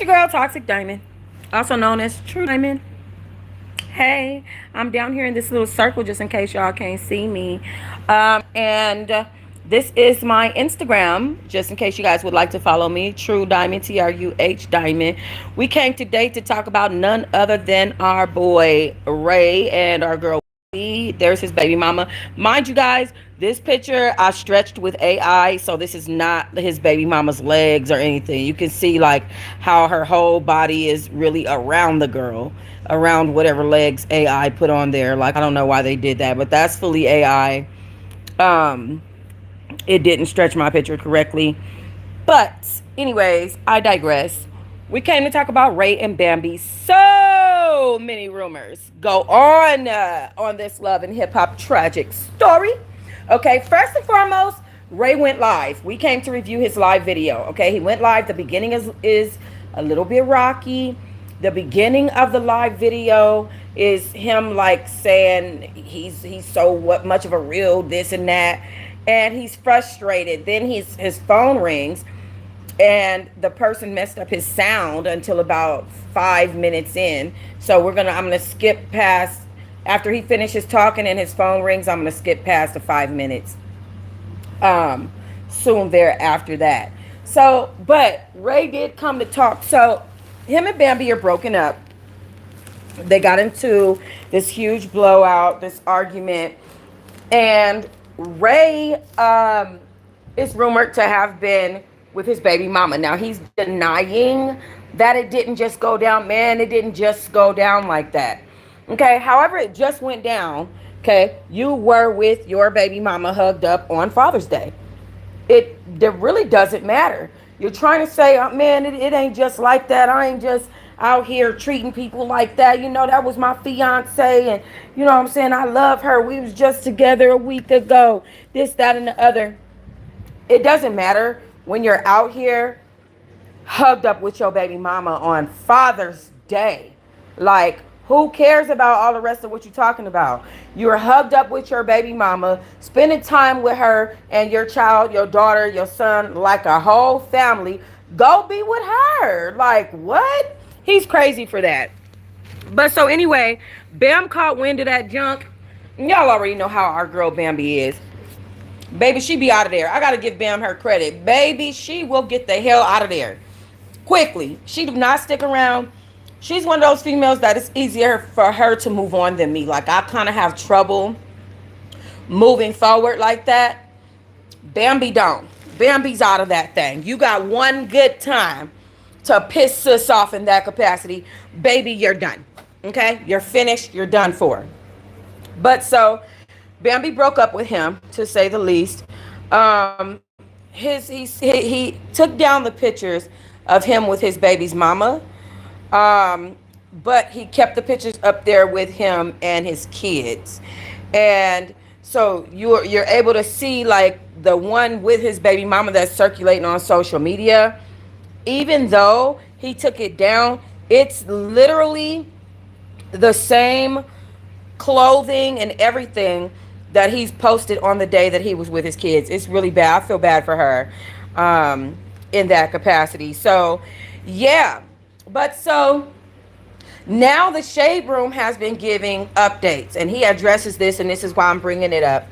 Your girl Toxic Diamond, also known as True Diamond. Hey, I'm down here in this little circle just in case y'all can't see me. And this is my Instagram, just in case you guys would like to follow me, True Diamond, Truh Diamond. We came today to talk about none other than our boy Ray and our girl. There's his baby mama. Mind you guys, this picture I stretched with AI, so this is not his baby mama's legs or anything. You can see like how her whole body is really around the girl, around whatever legs AI put on there. Like I don't know why they did that, but that's fully AI. Um, it didn't stretch my picture correctly. But anyways, I digress. We came to talk about Ray and Bambi. So many rumors go on this love and hip hop tragic story. Okay, first and foremost, Ray went live. We came to review his live video. Okay, he went live. The beginning is a little bit rocky. The beginning of the live video is him like saying he's so what much of a real this and that, and he's frustrated. Then his phone rings and the person messed up his sound until about 5 minutes in. So I'm gonna skip past after he finishes talking and his phone rings. I'm gonna skip past the 5 minutes. Soon thereafter that. So, but Ray did come to talk. So him and Bambi are broken up. They got into this huge blowout, this argument, and Ray is rumored to have been with his baby mama. Now he's denying that it didn't just go down. Man, it didn't just go down like that. Okay, however, it just went down. Okay, you were with your baby mama hugged up on Father's Day. It really doesn't matter. You're trying to say, oh, man, it ain't just like that. I ain't just out here treating people like that. You know, that was my fiance, and you know what I'm saying? I love her. We was just together a week ago. This, that, and the other. It doesn't matter when you're out here hugged up with your baby mama on Father's Day. Like, who cares about all the rest of what you're talking about? You're hugged up with your baby mama, spending time with her and your child, your daughter, your son, like a whole family. Go be with her. Like, what? He's crazy for that. But so anyway, Bam caught wind of that junk. Y'all already know how our girl Bambi is. Baby, she be out of there. I gotta give Bam her credit. Baby, she will get the hell out of there quickly. She do not stick around. She's one of those females that it's easier for her to move on than me. Like, I kind of have trouble moving forward like that. Bambi don't. Bambi's out of that thing. You got one good time to piss sis off in that capacity. Baby, you're done. Okay? You're finished. You're done for. But so Bambi broke up with him, to say the least. He took down the pictures of him with his baby's mama, but he kept the pictures up there with him and his kids. And so you're able to see like the one with his baby mama that's circulating on social media. Even though he took it down, it's literally the same clothing and everything that he's posted on the day that he was with his kids. It's really bad. I feel bad for her in that capacity. So, yeah. But so now the Shade Room has been giving updates, and he addresses this, and this is why I'm bringing it up.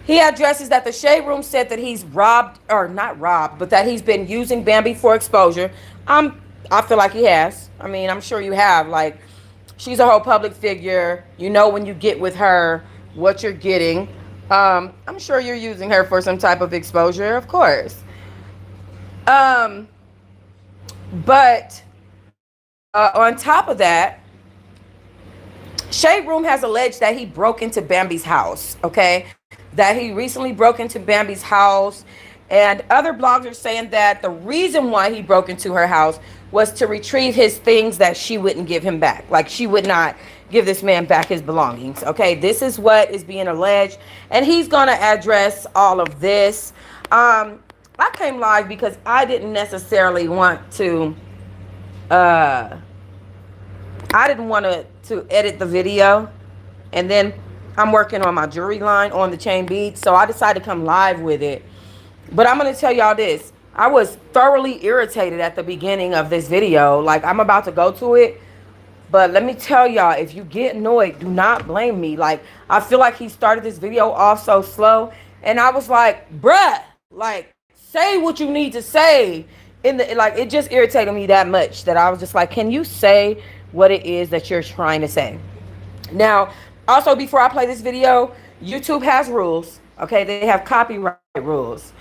He addresses that the Shade Room said that he's robbed, or not robbed, but that he's been using Bambi for exposure. I feel like he has. I mean, I'm sure you have. Like, she's a whole public figure. You know when you get with her what you're getting. I'm sure you're using her for some type of exposure, of course. But on top of that, Shade Room has alleged that he broke into Bambi's house, okay? That he recently broke into Bambi's house. And other blogs are saying that the reason why he broke into her house was to retrieve his things that she wouldn't give him back. Like, she would not give this man back his belongings. Okay, this is what is being alleged. And he's going to address all of this. I came live because I didn't necessarily want to... I didn't want to edit the video. And then I'm working on my jewelry line on the chain beads. So I decided to come live with it. But I'm going to tell y'all this. I was thoroughly irritated at the beginning of this video. Like, I'm about to go to it. But let me tell y'all, if you get annoyed, do not blame me. Like, I feel like he started this video off so slow. And I was like, bruh, like, say what you need to say. Like, it just irritated me that much that I was just like, can you say what it is that you're trying to say? Now, also, before I play this video, YouTube has rules. Okay, they have copyright rules.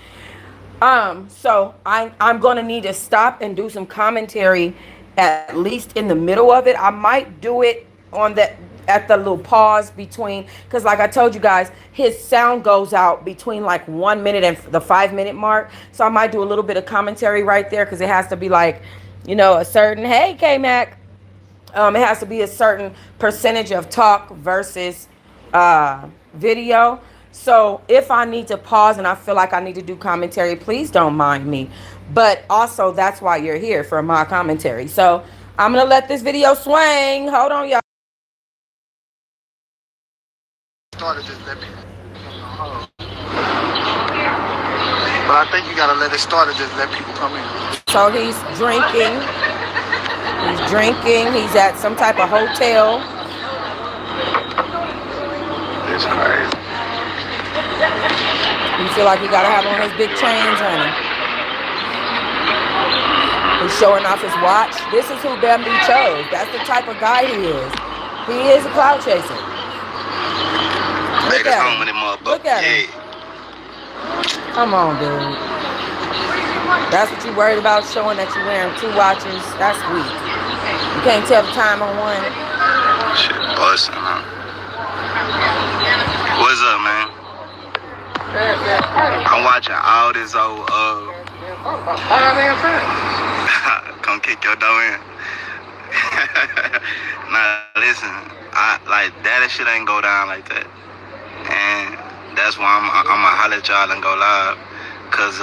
So I'm gonna need to stop and do some commentary at least in the middle of it. I might do it on the at the little pause between, because like I told you guys, his sound goes out between like 1 minute and the 5 minute mark. So I might do a little bit of commentary right there, because it has to be like, you know, a certain, hey K-Mac. It has to be a certain percentage of talk versus video. So if I need to pause and I feel like I need to do commentary, please don't mind me. But also, that's why you're here, for my commentary. So I'm going to let this video swing. Hold on, y'all. Started just let people come in. But I think you got to let it start and just let people come in. So he's drinking. He's drinking. He's at some type of hotel. It's crazy. You feel like he got to have on his big chains, honey. He's showing off his watch. This is who Bambi chose. That's the type of guy he is. He is a cloud chaser. Look at him. Look at him. Come on, dude. That's what you worried about, showing that you're wearing 2 watches? That's weak. You can't tell the time on one? Shit busting, huh? What's up, man? I'm watching all this old, come kick your door in. Nah, listen, that shit ain't go down like that. And that's why I'ma holler at y'all and go live. Cause,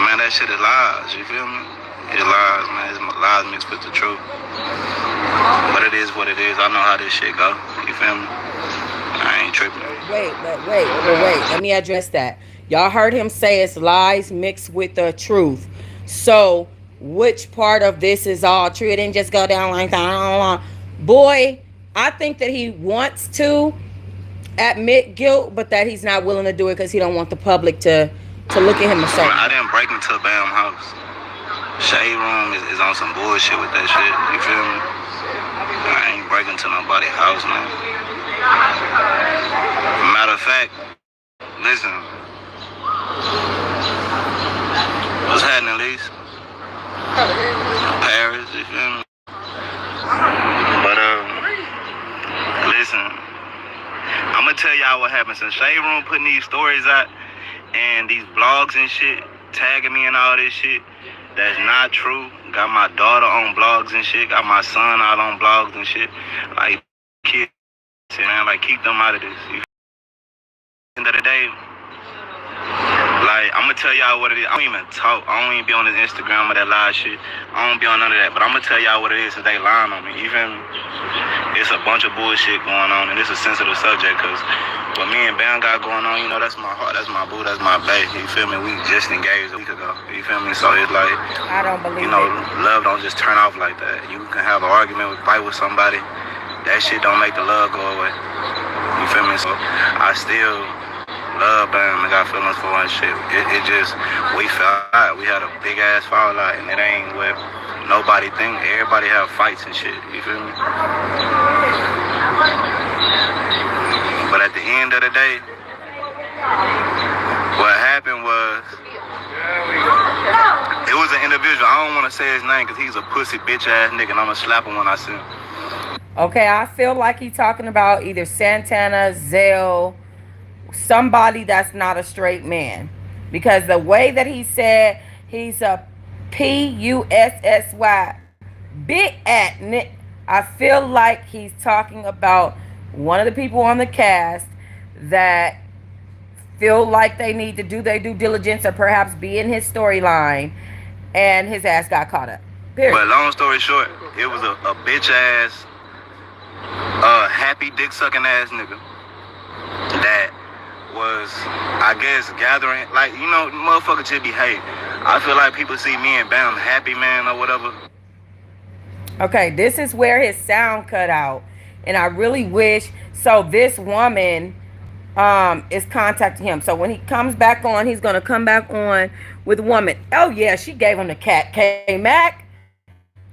man, that shit is lies, you feel me? It's lies, man. It's lies mixed with the truth. But it is what it is. I know how this shit go. You feel me? I ain't tripping. Wait. Let me address that. Y'all heard him say it's lies mixed with the truth. So, which part of this is all true? It didn't just go down like that. Boy, I think that he wants to admit guilt, but that he's not willing to do it because he don't want the public to look at him a certain way. I didn't break into Bam house. Shade Room is on some bullshit with that shit. You feel me? I ain't breaking into nobody's house, man. Matter of fact, listen. What's happening, Lise? Paris, you feel me? But, listen. I'm gonna tell y'all what happened. Since Shade Room putting these stories out and these blogs and shit, tagging me and all this shit, that's not true. Got my daughter on blogs and shit. Got my son out on blogs and shit. Like, kids, man, like, keep them out of this. End of the day, like, I'm gonna tell y'all what it is. I don't even talk. I don't even be on this Instagram or that live shit. I don't be on none of that. But I'm gonna tell y'all what it is since they lying on me. You feel me? It's a bunch of bullshit going on, and it's a sensitive subject, because what me and Bam got going on, you know, that's my heart, that's my boo, that's my babe. You feel me? We just engaged a week ago. You feel me? So it's like, I don't believe you know, it. love don't just turn off like that. You can have an argument, fight with somebody. That shit don't make the love go away. You feel me? So I still love Bam and got feelings for her and shit. It just, we fell out. We had a big ass fallout, and it ain't what nobody think. Everybody have fights and shit. You feel me? But at the end of the day, what happened was, it was an individual. I don't want to say his name because he's a pussy bitch ass nigga, and I'm gonna slap him when I see him. Okay, I feel like he's talking about either Santana, Zell, somebody that's not a straight man. Because the way that he said he's a Pussy bit at Nick, I feel like he's talking about one of the people on the cast that feel like they need to do their due diligence or perhaps be in his storyline, and his ass got caught up. Period. But long story short, it was a bitch ass, happy dick sucking ass nigga that was, I guess, gathering, like, you know, motherfucker should be hating. I feel like people see me and Bam happy, man, or whatever. Okay, this is where his sound cut out. And I really wish, so this woman is contacting him. So when he comes back on, he's gonna come back on with a woman. Oh yeah, she gave him the cat K-Mac.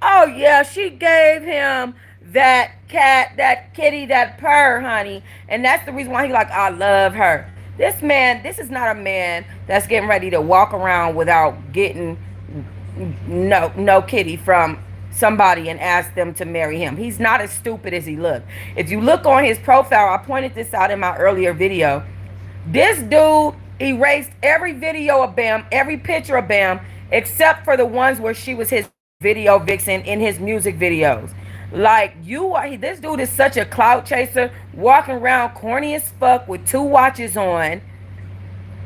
Oh yeah, she gave him that cat, that kitty, that purr, honey. And that's the reason why he like, I love her. This man, this is not a man that's getting ready to walk around without getting no kitty from somebody and ask them to marry him. He's not as stupid as he looked. If you look on his profile, I pointed this out in my earlier video. This dude erased every video of Bam, every picture of Bam, except for the ones where she was his video vixen in his music videos. Like, you are, this dude is such a clout chaser, walking around corny as fuck with 2 watches on,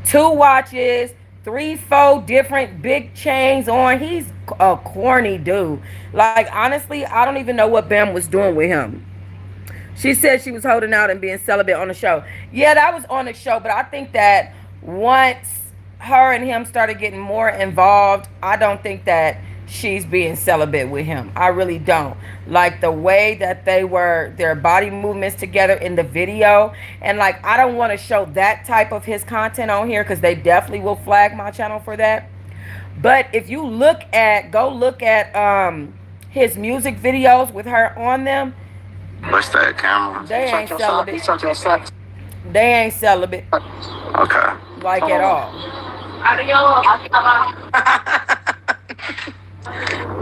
2 watches, 3, 4 different big chains on. He's a corny dude. Like, honestly, I don't even know what Bam was doing with him. She said she was holding out and being celibate on the show. Yeah, that was on the show, but I think that once her and him started getting more involved, I don't think that she's being celibate with him. I really don't. Like the way that they were, their body movements together in the video. And like, I don't want to show that type of his content on here because they definitely will flag my channel for that. But if you look at, go look at his music videos with her on them. What's that, camera? They ain't celibate. They ain't celibate. Okay. Like at all.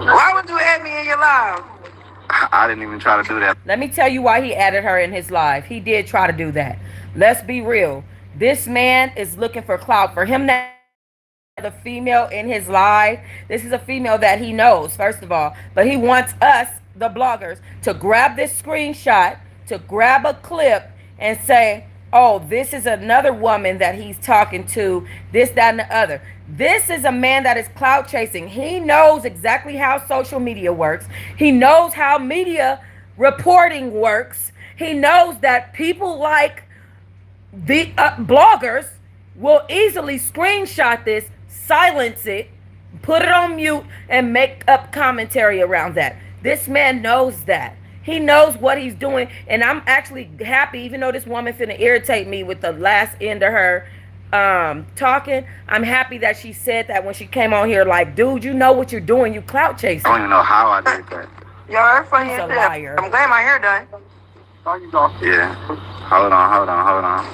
Why would you add me in your live? I didn't even try to do that. Let me tell you why he added her in his live. He did try to do that. Let's be real. This man is looking for clout. For him to the female in his live, this is a female that he knows, first of all. But he wants us, the bloggers, to grab this screenshot, to grab a clip and say, oh, this is another woman that he's talking to, this, that, and the other. This is a man that is clout chasing. He knows exactly how social media works. He knows how media reporting works. He knows that people like the bloggers will easily screenshot this, silence it, put it on mute, and make up commentary around that. This man knows that. He knows what he's doing, and I'm actually happy, even though this woman finna irritate me with the last end of her talking. I'm happy that she said that when she came on here, like, dude, you know what you're doing. You clout chasing. I don't even know how I did that. Y'all are funny He's as a hell. liar. I'm glad my hair done. Yeah. Hold on.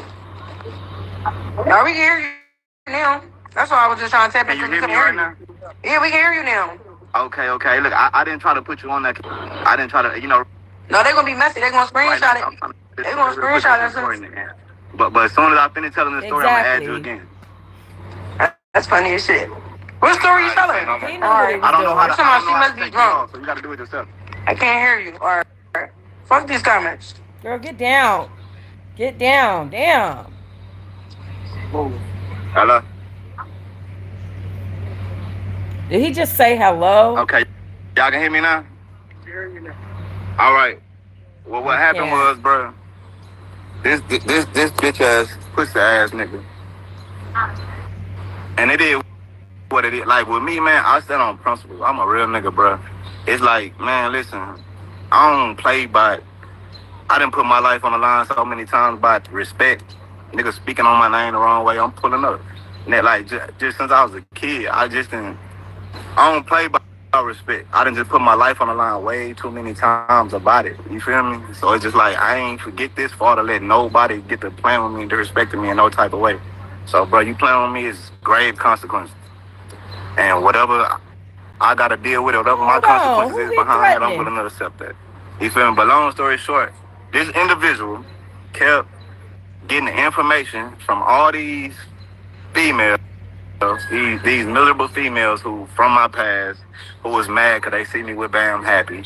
Now we can hear you now. That's why I was just trying to tap Can into you hear me right now? Yeah, we can hear you now. Okay. Look, I didn't try to put you on that. I didn't try to, you know. No, they're gonna be messy. They're gonna screenshot it. They're gonna screenshot it. But as soon as I finish telling the story, I'm gonna add you again. That's funny as shit. What story you telling? He knew what he was I don't know how to. Somebody, she I must don't know how to be take you drunk. off, so you gotta do it yourself. I can't hear you. All right. Fuck these comments. Girl, get down. Get down. Damn. Hello. Did he just say hello? Okay. Y'all can hear me now? All right. Well, what happened was, bro, this bitch ass, pussy ass nigga. And it is what it is. Like, with me, man, I stand on principle. I'm a real nigga, bro. It's like, man, listen, I don't play by, I done put my life on the line so many times by respect. Niggas speaking on my name the wrong way, I'm pulling up. And that, like, just since I was a kid, I don't play by respect. I done just put my life on the line way too many times about it. You feel me? So it's just like, I ain't forget this far to let nobody get to playing with me, to respecting me in no type of way. So, bro, you playing with me is grave consequences. And whatever I got to deal with, whatever my consequences is behind it, I'm willing to accept that. You feel me? But long story short, this individual kept getting the information from all these females, these miserable females who, from my past, who was mad because they see me with Bam happy.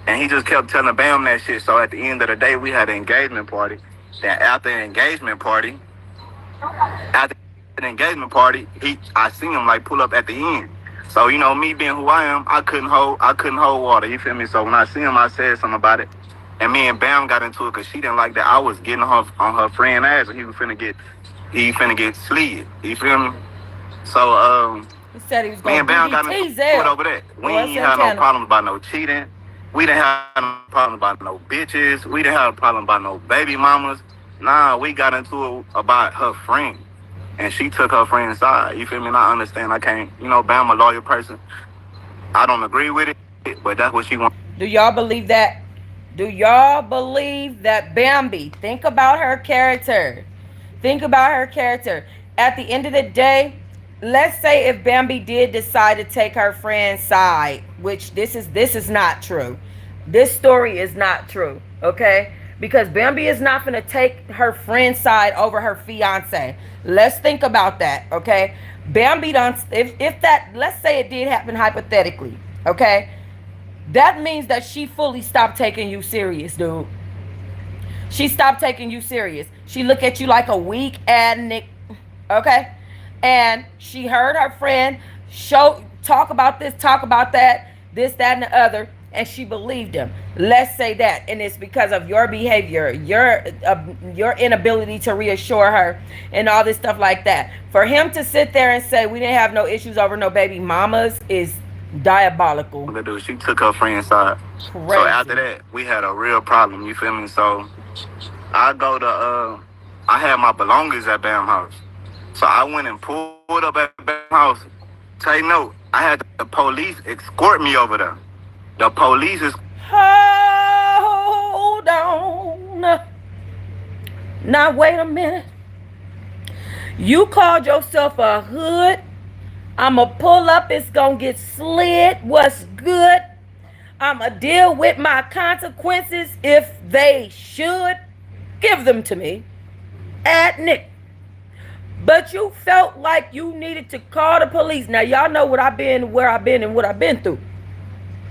And he just kept telling Bam that shit. So at the end of the day, we had an engagement party. Then after the engagement party, I seen him like pull up at the end. So, you know, me being who I am, I couldn't hold water. You feel me? So when I see him, I said something about it. And me and Bam got into it because she didn't like that I was getting her on her friend ass, and he was finna get he finna get slid. You feel me? So He said he was me going and to Bam got into BBT it Zell. over that. We Or ain't had no Santana. problems about no cheating. We didn't have no problem about no bitches. We didn't have a problem about no baby mamas. Nah, we got into it about her friend. And she took her friend's side. You feel me? And I understand. I can't, Bam a loyal person. I don't agree with it, but that's what she wants. Do y'all believe that? Do y'all believe that Bambi? Think about her character. Think about her character. At the end of the day, let's say if Bambi did decide to take her friend's side, which this is not true. This story is not true, okay? Because Bambi is not going to take her friend's side over her fiance. Let's think about that, okay? Bambi don't if that, let's say it did happen hypothetically, okay? That means that she fully stopped taking you serious, dude. She stopped taking you serious. She look at you like a weak ass nick, okay? And she heard her friend talk about this, talk about that, this, that, and the other, and she believed him. Let's say that, and it's because of your behavior, your inability to reassure her, and all this stuff like that. For him to sit there and say we didn't have no issues over no baby mamas is diabolical. She took her friend's side. Crazy. So after that, we had a real problem. You feel me? So I go to I had my belongings at Bam house. So I went and pulled up at Bam house. Take note, I had the police escort me over there. The police is Hold on. Now wait a minute. You called yourself a hood. I'ma pull up, it's gonna get slid. What's good? I'ma deal with my consequences if they should. Give them to me. At Nick. But you felt like you needed to call the police. Now y'all know what I've been, where I've been, and what I've been through.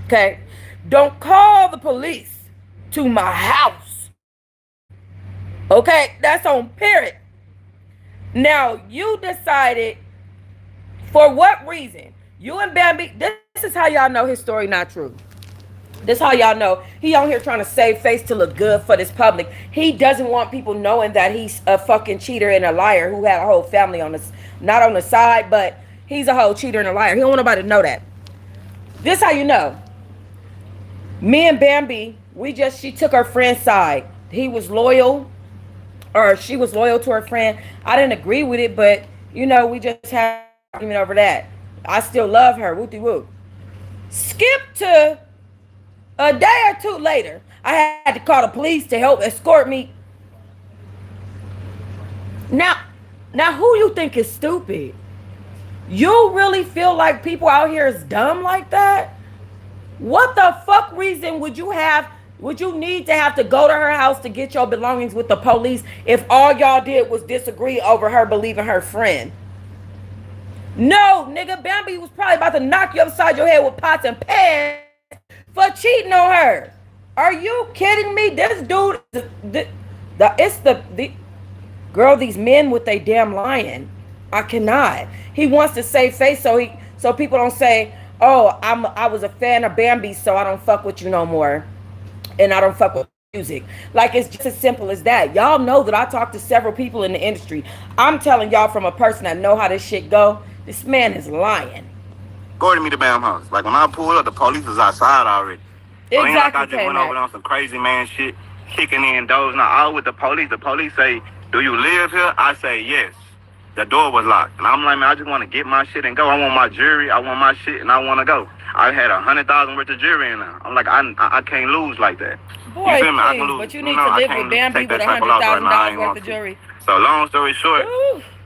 Okay? Don't call the police to my house. Okay? That's on period. Now you decided, for what reason? You and Bambi, this is how y'all know his story not true. This is how y'all know he on here trying to save face to look good for this public. He doesn't want people knowing that he's a fucking cheater and a liar who had a whole family on this, not on the side, but he's a whole cheater and a liar. He don't want nobody to know that. This is how you know. Me and Bambi, she took her friend's side. He was loyal, or she was loyal to her friend. I didn't agree with it, but we just had an argument over that. I still love her. Whoopty whoop. Skip to a day or two later, I had to call the police to help escort me. Now who you think is stupid? You really feel like people out here is dumb like that? What the fuck reason would you need to have to go to her house to get your belongings with the police if all y'all did was disagree over her believing her friend? No, nigga, Bambi was probably about to knock you upside your head with pots and pans for cheating on her. Are you kidding me? This dude, girl, these men with they damn lying. I cannot. He wants to save face so people don't say, oh, I was a fan of Bambi, so I don't fuck with you no more. And I don't fuck with music. Like, it's just as simple as that. Y'all know that I talked to several people in the industry. I'm telling y'all from a person that know how this shit go. This man is lying. Go to me to Bam house. Like when I pulled up, the police was outside already. So exactly. Ain't like I just went over on some crazy man shit, kicking in doors. Now all with the police. The police say, "Do you live here?" I say yes. The door was locked, and I'm like, man, I just want to get my shit and go. I want my jewelry, I want my shit, and I want to go. I had 100,000 worth of jewelry in there. I'm like, I can't lose like that. Boy, you feel me? please, I can lose. but you need to live with Bambi with $100,000 worth of jewelry. So long story short,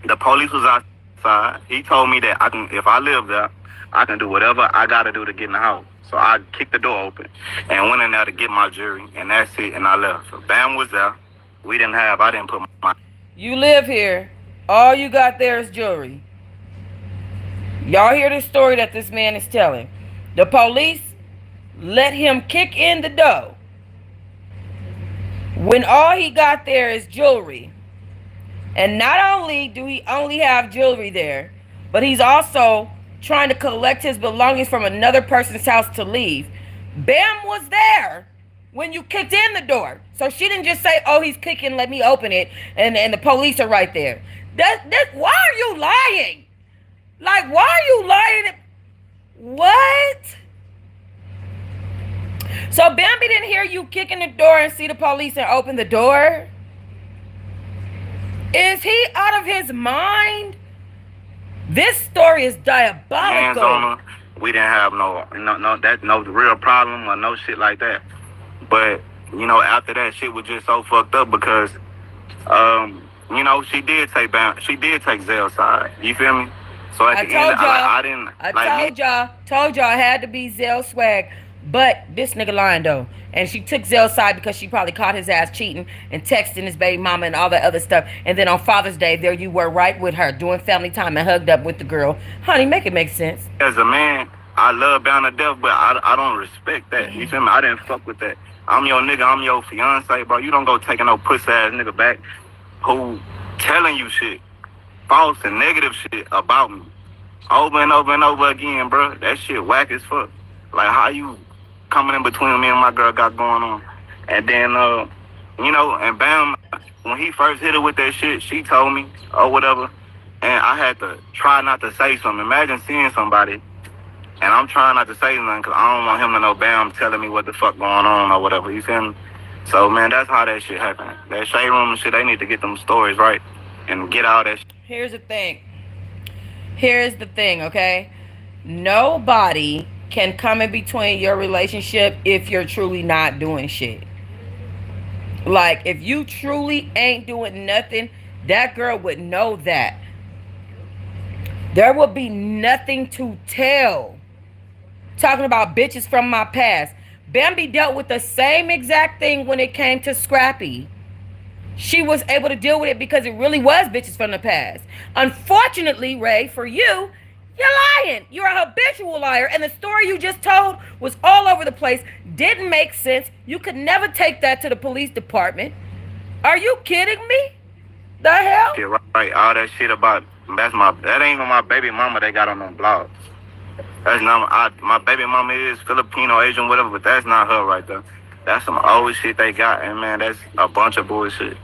the police was outside. He told me that if I live there, I can do whatever I gotta do to get in the house. So I kicked the door open and went in there to get my jewelry, and that's it. And I left. So Bam was there. I didn't put my. You live here. All you got there is jewelry. Y'all hear the story that this man is telling. The police let him kick in the door when all he got there is jewelry. And not only do he only have jewelry there, but he's also trying to collect his belongings from another person's house to leave. Bam was there when you kicked in the door. So she didn't just say, oh, he's kicking, let me open it, and the police are right there. Why are you lying? Like, why are you lying? What? So Bambi didn't hear you kicking the door and see the police and open the door? Is he out of his mind? This story is diabolical. Hands on her. We didn't have no real problem or no shit like that. But after that, shit was just so fucked up because, she did take Zell's side. You feel me? So at the end, I told y'all it had to be Zell swag. But this nigga lying though. And she took Zell's side because she probably caught his ass cheating and texting his baby mama and all that other stuff. And then on Father's Day, there you were right with her doing family time and hugged up with the girl. Honey, make it make sense. As a man, I love Bound to Death, but I don't respect that. You feel me? I didn't fuck with that. I'm your nigga. I'm your fiance, bro. You don't go taking no pussy ass nigga back who telling you shit, false and negative shit about me over and over and over again, bro. That shit whack as fuck. Like, how you coming in between me and my girl got going on? And then, and Bam, when he first hit her with that shit, she told me or whatever, and I had to try not to say something. Imagine seeing somebody, and I'm trying not to say nothing because I don't want him to know Bam telling me what the fuck going on or whatever. You feel me? So, man, that's how that shit happened. That shade room and shit, they need to get them stories right and get all that shit. Here's the thing, okay? Nobody can come in between your relationship if you're truly not doing shit. Like, if you truly ain't doing nothing, that girl would know that. There would be nothing to tell. Talking about bitches from my past. Bambi dealt with the same exact thing when it came to Scrappy. She was able to deal with it because it really was bitches from the past. Unfortunately, Ray, for you, you're lying. You're a habitual liar. And the story you just told was all over the place. Didn't make sense. You could never take that to the police department. Are you kidding me? The hell? Yeah, right. All that shit about, that ain't even my baby mama they got on them blogs. That's not, my baby mama is Filipino, Asian, whatever, but that's not her right there. That's some old shit they got, and man, that's a bunch of bullshit.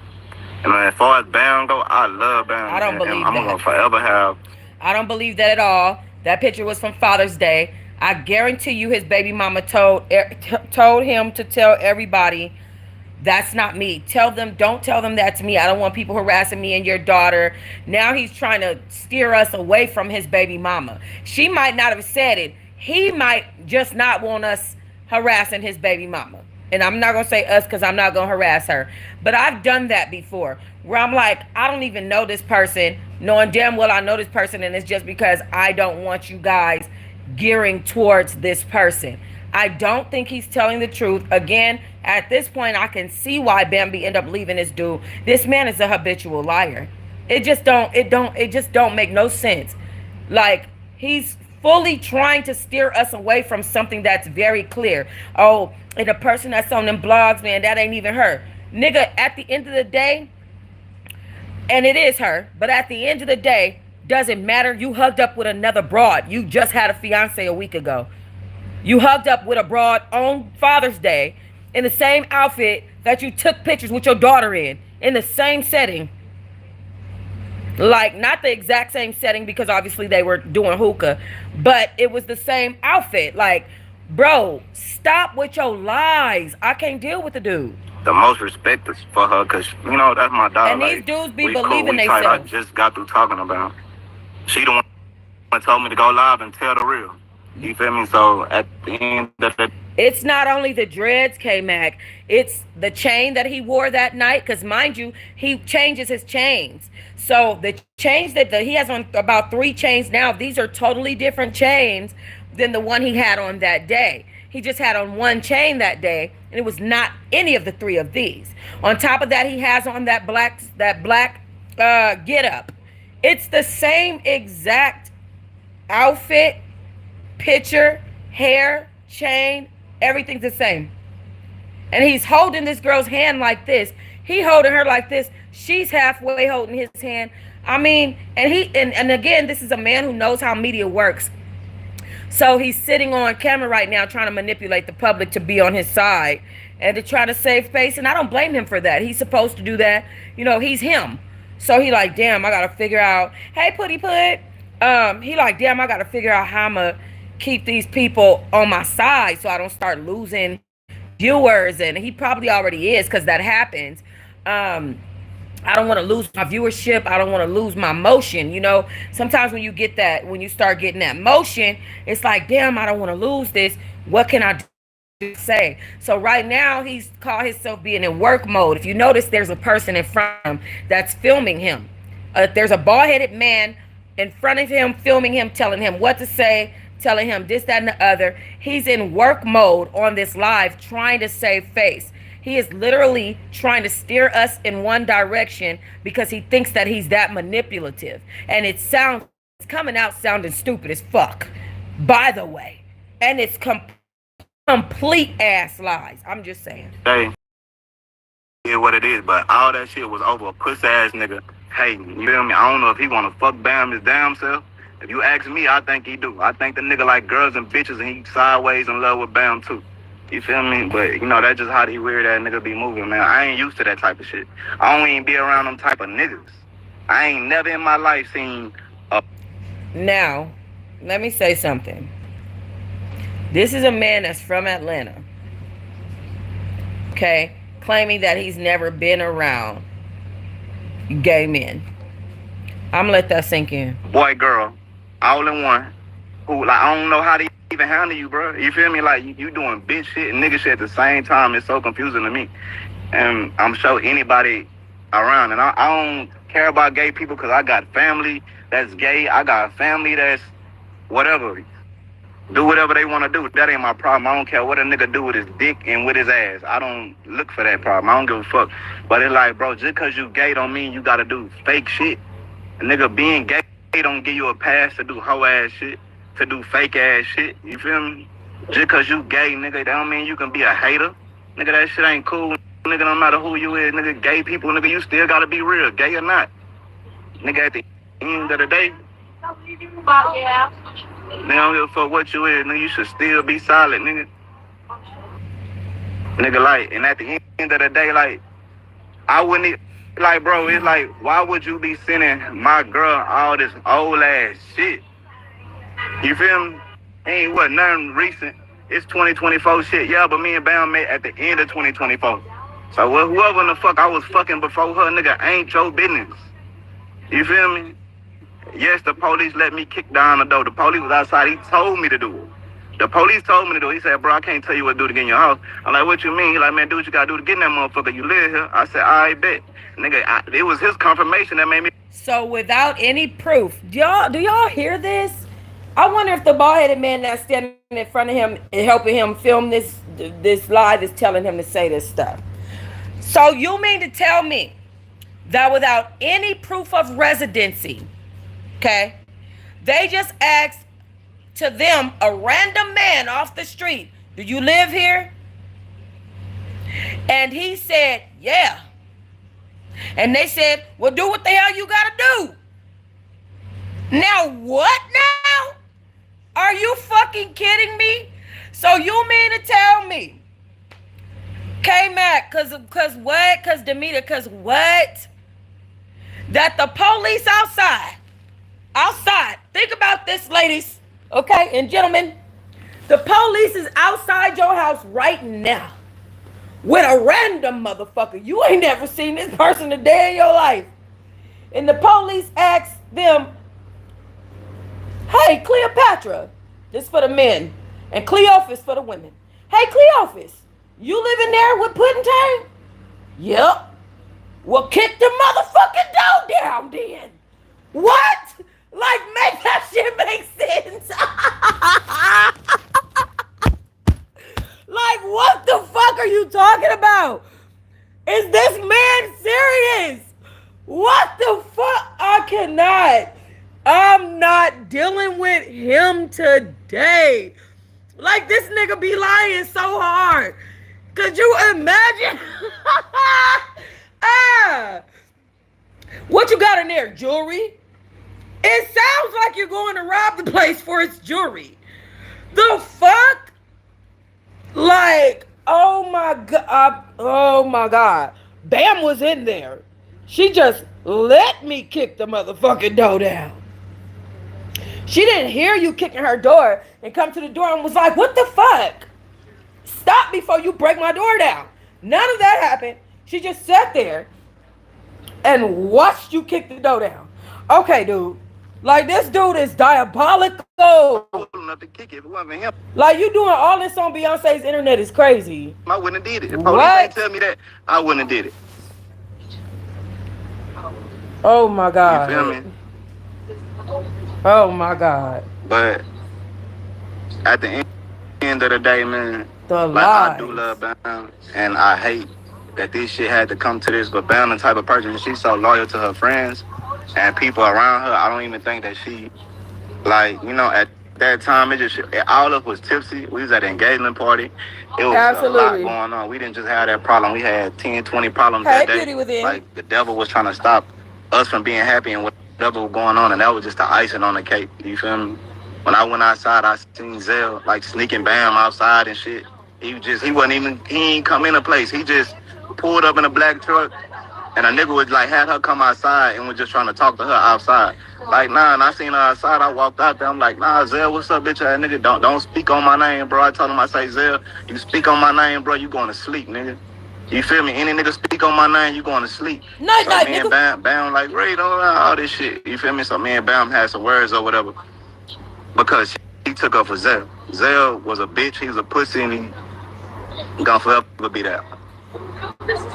And as far as Bam go, I love Bam. I don't believe I'm gonna forever have. I don't believe that at all. That picture was from Father's Day. I guarantee you his baby mama told him to tell everybody, that's not me. Don't tell them that's me. I don't want people harassing me and your daughter. Now he's trying to steer us away from his baby mama. She might not have said it. He might just not want us harassing his baby mama. And I'm not going to say us because I'm not going to harass her. But I've done that before where I'm like, I don't even know this person, knowing damn well I know this person, and it's just because I don't want you guys gearing towards this person. I don't think he's telling the truth. Again, at this point, I can see why Bambi ended up leaving this dude. This man is a habitual liar. It just don't make no sense. Like, he's fully trying to steer us away from something that's very clear. Oh, and the person that's on them blogs, man, that ain't even her. Nigga, at the end of the day, and it is her, but at the end of the day, doesn't matter. You hugged up with another broad. You just had a fiance a week ago. You hugged up with a broad on Father's Day in the same outfit that you took pictures with your daughter in the same setting. Like, not the exact same setting because obviously they were doing hookah, but it was the same outfit. Like, bro, stop with your lies. I can't deal with the dude. The most respect is for her because, that's my daughter. And these dudes be believing themselves. I just got through talking about her. She the one that told me to go live and tell the real. You feel me? So at the end of the... It's not only the dreads, K-Mac. It's the chain that he wore that night. Because mind you, he changes his chains. So the chains that he has on, about 3 chains now, these are totally different chains than the one he had on that day. He just had on 1 chain that day, and it was not any of the 3 of these. On top of that, he has on that black get up. It's the same exact outfit, picture, hair, chain, everything's the same. And he's holding this girl's hand like this. He holding her like this. She's halfway holding his hand. I mean, and again, this is a man who knows how media works. So he's sitting on camera right now trying to manipulate the public to be on his side and to try to save face. And I don't blame him for that. He's supposed to do that. He's him. So he like, damn, I gotta figure out, hey, Putty Put. He like, damn, I gotta figure out how I'm gonna keep these people on my side so I don't start losing viewers. And he probably already is, because that happens. I don't want to lose my viewership. I don't want to lose my motion. You know, sometimes when you get that, when you start getting that motion, it's like, damn, I don't want to lose this. What can I do? Say? So right now he's called himself being in work mode. If you notice, there's a person in front of him that's filming him. There's a bald-headed man in front of him, filming him, telling him what to say, telling him this, that, and the other. He's in work mode on this live, trying to save face. He is literally trying to steer us in one direction because he thinks that he's that manipulative. And it's coming out sounding stupid as fuck, by the way. And it's complete ass lies. I'm just saying. Hey, yeah, what it is, but all that shit was over a pussy ass nigga. Hey, you feel me? I don't know if he wanna fuck Bam his damn self. If you ask me, I think he do. I think the nigga like girls and bitches, and he sideways in love with Bam too. You feel me? But, you know, that's just how these weird ass nigga be moving, man. I ain't used to that type of shit. I don't even be around them type of niggas. I ain't never in my life seen a... Now, let me say something. This is a man that's from Atlanta. Okay? Claiming that he's never been around gay men. I'm gonna let that sink in. Boy, girl, all in one. Who, like, I don't know how to even handle you, bro. You feel me? Like, you doing bitch shit and nigga shit at the same time. It's so confusing to me. And I'm sure anybody around. And I don't care about gay people because I got family that's gay. I got family that's whatever. Do whatever they want to do. That ain't my problem. I don't care what a nigga do with his dick and with his ass. I don't look for that problem. I don't give a fuck. But it's like, bro, just because you gay don't mean you got to do fake shit. A nigga being gay don't give you a pass to do hoe ass shit, to do fake ass shit. You feel me? Just because you gay, nigga, that don't mean you can be a hater. Nigga, that shit ain't cool. Nigga, no matter who you is, nigga, gay people, nigga, you still got to be real, gay or not. Nigga, at the end of the day, they don't give a fuck what you is, nigga. You should still be solid, nigga. Nigga, like, and at the end of the day, like, I wouldn't, like, bro, it's like, why would you be sending my girl all this old ass shit? You feel me? Ain't what, nothing recent. It's 2024 shit. Yeah, but me and Bam met at the end of 2024. So whoever in the fuck I was fucking before her, nigga, ain't your business. You feel me? Yes, the police let me kick down the door. The police was outside. He told me to do it. The police told me to do it. He said, bro, I can't tell you what to do to get in your house. I'm like, what you mean? He like, man, do what you gotta do to get in that motherfucker. You live here. I said, I bet. Nigga, it was his confirmation that made me. So without any proof, do y'all hear this? I wonder if the bald-headed man that's standing in front of him and helping him film this live is telling him to say this stuff. So you mean to tell me that without any proof of residency, okay, they just asked to them, a random man off the street, do you live here? And he said, yeah. And they said, well, do what the hell you gotta do. Now what now? Are you fucking kidding me? So you mean to tell me, K-Mac, cause what? Cause Demeter, cause what? That the police outside, think about this, ladies, okay, and gentlemen, the police is outside your house right now with a random motherfucker. You ain't never seen this person a day in your life. And the police asked them, hey, Cleopatra, this for the men, and Cleophas for the women. Hey, Cleophas, you living there with Pudding? Yep. Well, kick the motherfucking door down then. What? Like, make that shit make sense. Like, what the fuck are you talking about? Is this man serious? What the fuck? I cannot. I'm not dealing with him today. Like, this nigga be lying so hard. Could you imagine? What you got in there? Jewelry? It sounds like you're going to rob the place for its jewelry. The fuck? Like, oh my God. Bam was in there. She just let me kick the motherfucking door down. She didn't hear you kicking her door and come to the door and was like, what the fuck? Stop before you break my door down. None of that happened. She just sat there and watched you kick the door down. Okay, dude. Like, this dude is diabolical. Old enough to kick it if it wasn't for him. Like, you doing all this on Beyonce's internet is crazy. I wouldn't have did it. If What? police ain't tell me that, I wouldn't have did it. Oh my You God. feel me? Oh my God. But at the end of the day, man, The like I do lies. love Bam, and I hate that this shit had to come to this. But Bam, the type of person, she's so loyal to her friends and people around her. I don't even think that she, like, you know, at that time, it just all of us was tipsy. We was at an engagement party. It was a lot Absolutely. going on. We didn't just have that problem. We had 10, 20 problems Hey, that day. Beauty Within. Like, the devil was trying to stop us from being happy and whatever was going on, and that was just the icing on the cake. You feel me? When I went outside, I seen Zell like sneaking Bam outside and shit. He ain't come in a place. He just pulled up in a black truck, and a nigga was like had her come outside and was just trying to talk to her outside. Like, nah, and I seen her outside. I walked out there. I'm like, nah, Zell, what's up, bitch ass nigga? Don't speak on my name, bro. I told him, I say, Zell, you speak on my name, bro, you going to sleep, nigga. You feel me? Any nigga speak on my name, you going to sleep. Night, So night, me and nigga. Bam like, Ray, don't know all this shit. You feel me? So me and Bam had some words or whatever. Because he took up for Zell. Zell was a bitch, he was a pussy, and he gonna forever be that.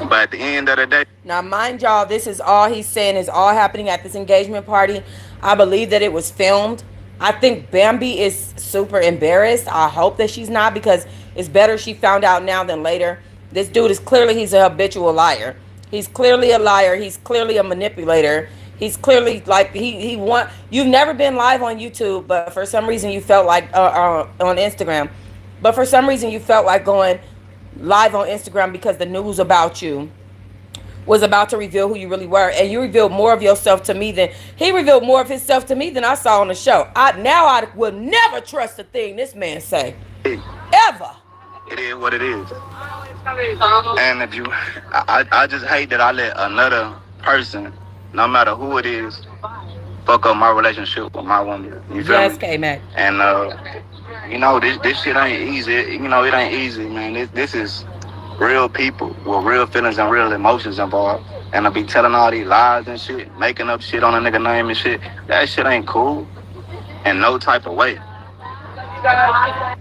But at the end of the day, Now, mind y'all, this is all he's saying is all happening at this engagement party. I believe that it was filmed. I think Bambi is super embarrassed. I hope that she's not, because it's better she found out now than later. This dude is clearly, he's a habitual liar. He's clearly a liar. He's clearly a manipulator. He's clearly like, he want, you've never been live on YouTube, but for some reason you felt like, on Instagram, but for some reason you felt like going live on Instagram because the news about you was about to reveal who you really were, and you revealed more of yourself to me than he revealed more of himself to me than I saw on the show. I will never trust a thing this man say, ever. it is what it is. And if you, I just hate that I let another person, no matter who it is, fuck up my relationship with my woman. You feel Yes, me? K-Mac. And you know, this shit ain't easy. You know, it ain't easy, man. This is real people with real feelings and real emotions involved. And to be telling all these lies and shit, making up shit on a nigga name and shit, that shit ain't cool in no type of way.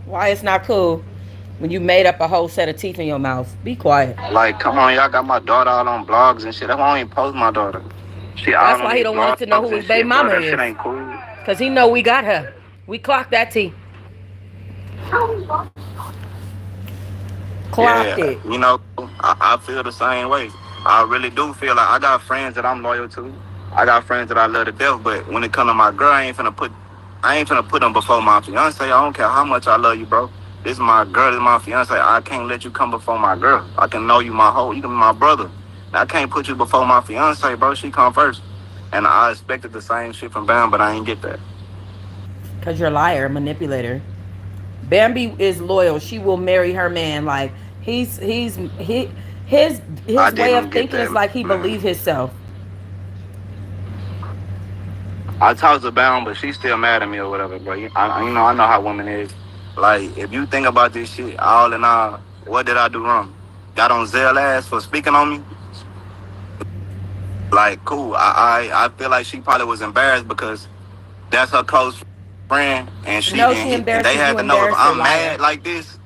Why it's not cool when you made up a whole set of teeth in your mouth? Be quiet. Like, come on, y'all got my daughter out on blogs and shit. That's why I don't even post my daughter. She out That's on why he these don't want us to know blogs who his and baby shit, bro. mama That shit is. ain't cool. Because he know we got her. We clocked that T. Clocked Yeah, it. you know, I feel the same way. I really do feel like I got friends that I'm loyal to. I got friends that I love to death. But when it come to my girl, I ain't finna put them before my fiance. I don't care how much I love you, bro. This is my girl. This is my fiance. I can't let you come before my girl. I can know you you can be my brother. I can't put you before my fiance, bro. She come first. And I expected the same shit from Bam, but I ain't get that. Because you're a liar, manipulator. Bambi is loyal. She will marry her man. Like, his I way didn't of get thinking that, is like he man. believe himself. I talked to Bam, but she's still mad at me or whatever, bro. I know how women is. Like, if you think about this shit, all in all, what did I do wrong? Got on Zell ass for speaking on me? Like, cool. I feel like she probably was embarrassed because that's her close friend, and No, she embarrassed they because had you to know if embarrassed her, I'm liar. mad like this,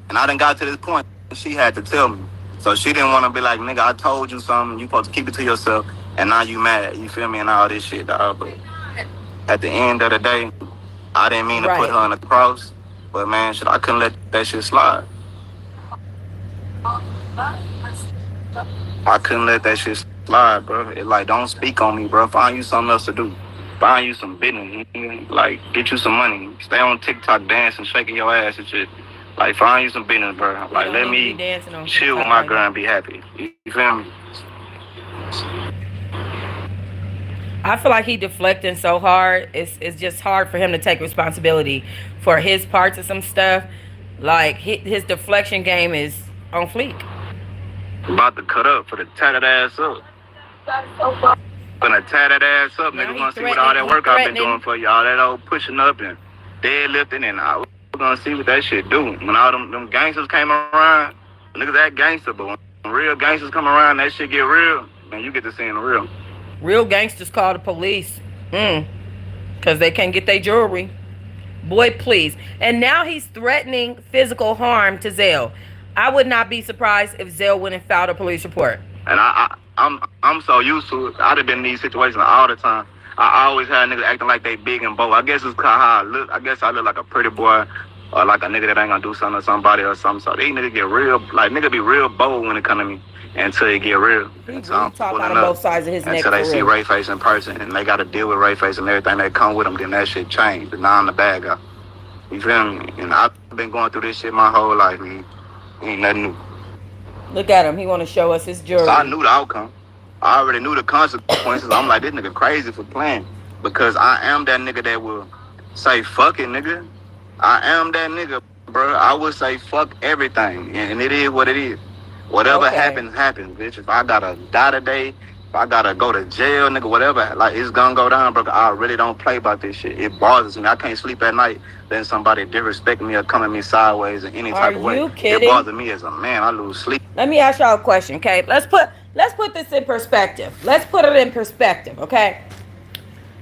and I done got to this point, she had to tell me. So she didn't want to be like, nigga, I told you something. You supposed to keep it to yourself, and now you mad. You feel me? And all this shit, dog. But at the end of the day, I didn't mean to put Right. her on the cross, but man, shit, I couldn't let that shit slide. I couldn't let that shit slide, bro. It like, don't speak on me, bro. Find you something else to do. Find you some business. Like, get you some money. Stay on TikTok dancing, shaking your ass and shit. Like, find you some business, bro. Like, don't let need to be me dancing on chill with TikTok my right girl now. and be happy. You feel me? I feel like he deflecting so hard. It's just hard for him to take responsibility for his parts of some stuff. Like, his deflection game is on fleek. About to cut up for the tatted ass up. Gonna tear that ass up, Now nigga. he Wanna see what all that threatening. He work I've been doing threatening. for y'all, that old pushing up and deadlifting, and I was gonna see what that shit do. When all them gangsters came around, niggas act gangster, but when real gangsters come around, that shit get real, man, you get to seeing the real. Real gangsters call the police. Because they can't get their jewelry. Boy, please. And now he's threatening physical harm to Zell. I would not be surprised if Zell went and filed a police report. And I'm so used to it. I'd have been in these situations all the time. I always had niggas acting like they big and bold. I guess it's cause how I look. I guess I look like a pretty boy or like a nigga that ain't gonna do something to somebody or something. So these niggas get real, like nigga be real bold when it come to me until it get real. He Until I'm talk pulling out of up. both sides of his neck. Until they see Ray Face in person and they gotta deal with Ray Face and everything that come with them, then that shit changed. Now I'm the bad guy. You feel me? And I've been going through this shit my whole life, man. Ain't nothing new. Look at him. He want to show us his jewelry. So I knew the outcome. I already knew the consequences. I'm like, this nigga crazy for playing. Because I am that nigga that will say, fuck it, nigga. I am that nigga, bro. I would say fuck everything. And it is what it is. Whatever happens, happens, bitch. If I gotta die today, if I gotta go to jail, nigga, whatever, like, it's gonna go down, bro. I really don't play about this shit. It bothers me. I can't sleep at night. Then somebody disrespect me or come at me sideways in any type of way. Are you kidding? It bothers me as a man. I lose sleep. Let me ask y'all a question, okay? Let's put this in perspective. Let's put it in perspective, okay?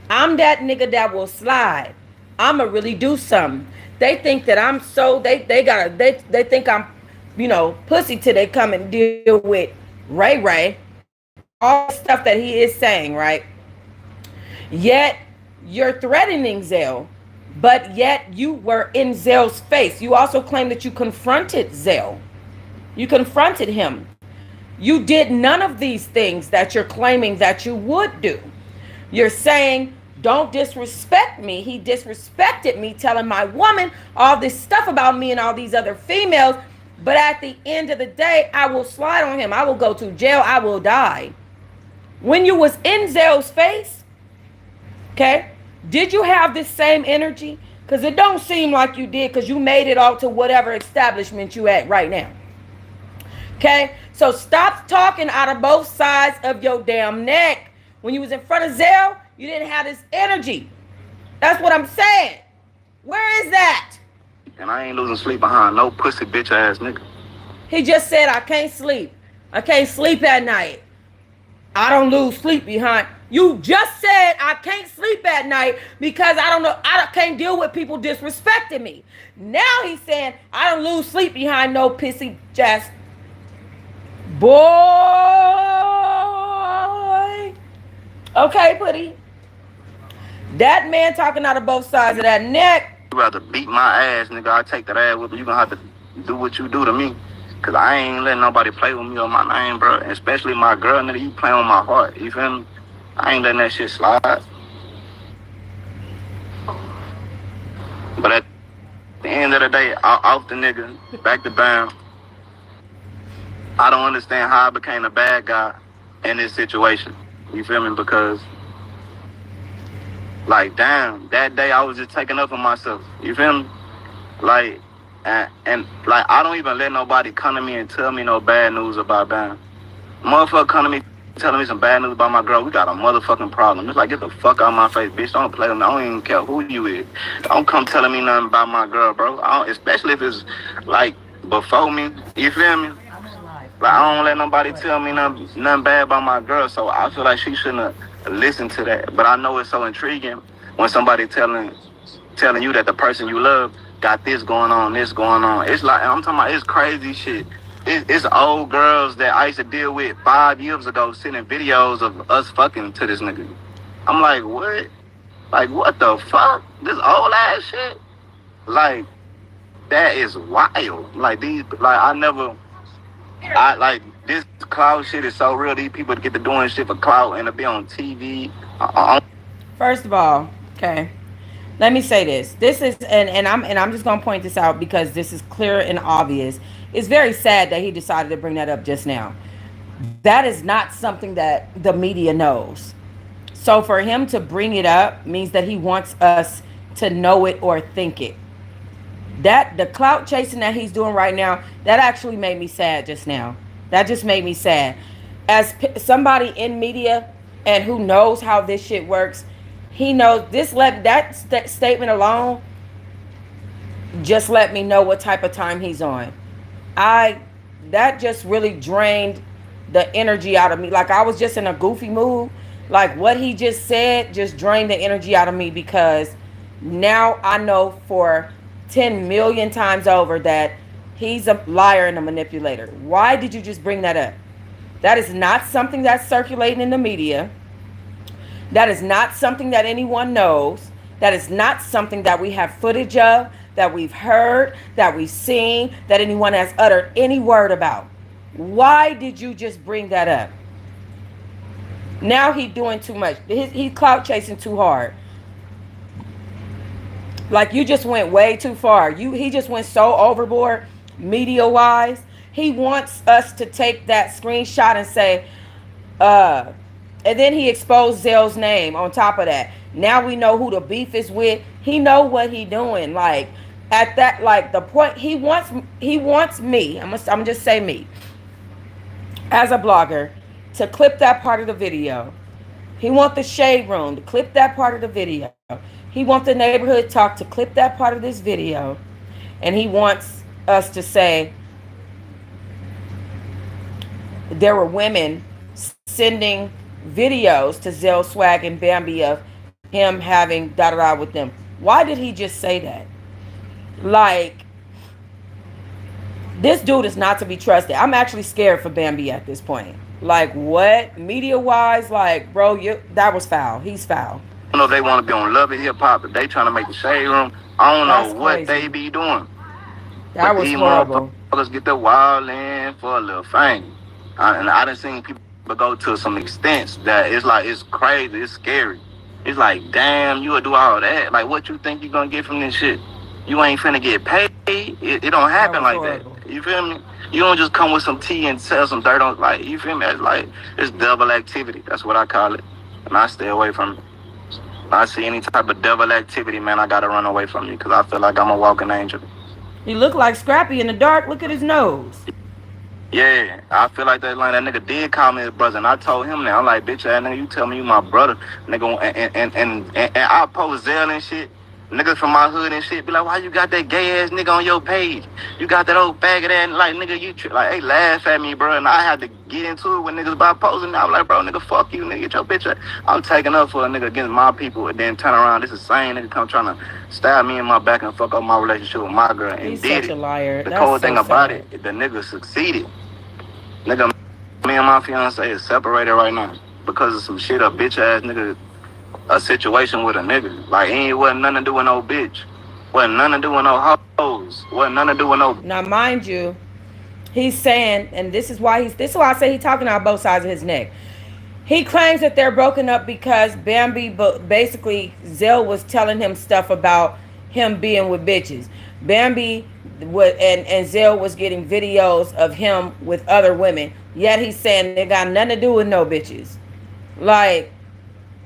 I'm that nigga that will slide. I'ma really do something. They think that I'm so they think I'm, pussy till they come and deal with Ray. All the stuff that he is saying, right? Yet you're threatening Zell, but yet you were in Zell's face. You also claim that you confronted Zell. You confronted him. You did none of these things that you're claiming that you would do. You're saying, don't disrespect me. He disrespected me, telling my woman all this stuff about me and all these other females. But at the end of the day, I will slide on him. I will go to jail. I will die. When you was in Zell's face, okay, did you have this same energy? Because it don't seem like you did, because you made it all to whatever establishment you at right now. Okay, so stop talking out of both sides of your damn neck. When you was in front of Zell, you didn't have this energy. That's what I'm saying. Where is that? And I ain't losing sleep behind no pussy bitch ass nigga. He just said, I can't sleep. I can't sleep at night. I don't lose sleep behind. You just said I can't sleep at night because I can't deal with people disrespecting me. Now he's saying I don't lose sleep behind no pissy ass. Boy. Okay, Putty. That man talking out of both sides of that neck. You rather beat my ass, nigga. I take that ass with you. You gonna have to do what you do to me. Cause I ain't letting nobody play with me on my name, bro. Especially my girl, nigga. You play on my heart. You feel me? I ain't letting that shit slide. But at the end of the day, off the nigga, back to Bam. I don't understand how I became a bad guy in this situation. You feel me? Because, like, damn, that day I was just taking up for myself. You feel me? Like, and like, I don't even let nobody come to me and tell me no bad news about Bam. Motherfucker come to me telling me some bad news about my girl, we got a motherfucking problem. It's like, get the fuck out of my face, bitch. Don't play with me. I don't even care who you is. Don't come telling me nothing about my girl, bro. Especially if it's, like, before me. You feel me? Like, I don't let nobody tell me nothing bad about my girl, so I feel like she shouldn't have listened to that. But I know it's so intriguing when somebody telling you that the person you love got this going on. It's like, I'm talking about, it's crazy shit. It's old girls that I used to deal with 5 years ago sending videos of us fucking to this nigga. I'm like, what? Like, what the fuck? This old ass shit? Like, that is wild. Like, like, this clout shit is so real. These people get to doing shit for clout and to be on TV. First of all, okay, let me say this. This is, and I'm just gonna point this out because this is clear and obvious. It's very sad that he decided to bring that up just now. That is not something that the media knows. So for him to bring it up means that he wants us to know it or think it. That the clout chasing that he's doing right now, that actually made me sad just now. That just made me sad. as somebody in media and who knows how this shit works, he knows this. Let that statement alone just let me know what type of time he's on. I That just really drained the energy out of me. Like I was just in a goofy mood. Like what he just said just drained the energy out of me because now I know for 10 million times over that he's a liar and a manipulator. Why did you just bring that up? That is not something that's circulating in the media. That is not something that anyone knows. That is not something that we have footage of, that we've heard, that we've seen, that anyone has uttered any word about. Why did you just bring that up? Now he's doing too much. He's clout chasing too hard. Like you just went way too far. He just went so overboard media wise. He wants us to take that screenshot and say, uh and then he exposed Zell's name on top of that. Now we know who the beef is with. He know what he doing. Like at that, like the point he wants me. I'm just say me as a blogger to clip that part of the video. He want the shade room to clip that part of the video. He wants the neighborhood talk to clip that part of this video, and he wants us to say there were women sending videos to Zell Swag and Bambi of him having da da da with them. Why did he just say that? Like, this dude is not to be trusted. I'm actually scared for Bambi at this point. Like, what? Media wise, like, bro, that was foul. He's foul. I don't know if they want to be on Love and Hip Hop, but they trying to make the shade room. I don't That's know what crazy. they be doing. That But was these horrible. motherfuckers get their wild in for a little fame. And I done seen people go to some extents that it's like, it's crazy, it's scary. It's like, damn, you would do all that. Like, what you think you gonna get from this shit? You ain't finna get paid. It don't That happen was like horrible. that. You feel me? You don't just come with some tea and sell some dirt on, like, you feel me? It's like, it's double activity. That's what I call it. And I stay away from it. When I see any type of devil activity, man, I gotta run away from you because I feel like I'm a walking angel. He looked like Scrappy in the dark. Look at his nose. Yeah, I feel like that nigga did call me his brother, and I told him that. I'm like, bitch ass nigga, you tell me you my brother, nigga, and I post Zell and shit. Niggas from my hood and shit be like, why you got that gay ass nigga on your page? You got that old faggot ass, like, nigga, like, they laugh at me, bro, and I had to get into it with niggas by posting. I'm like, bro, nigga, fuck you, nigga, get your bitch ass. I'm taking up for a nigga against my people, and then turn around, this is the same nigga come trying to stab me in my back and fuck up my relationship with my girl, and He's did such a it. liar. The That's cold so thing about sad. it, the nigga succeeded. Nigga, me and my fiance is separated right now because of some shit a bitch ass nigga, a situation with a nigga. Like, ain't wasn't nothing to do with no bitch. Wasn't nothing to do with no hoes. Wasn't nothing to do with no. Now, mind you, he's saying, and this is why I say he's talking out both sides of his neck. He claims that they're broken up because Bambi, but basically Zell was telling him stuff about him being with bitches. Bambi would and Zell was getting videos of him with other women. Yet he's saying they got nothing to do with no bitches. Like,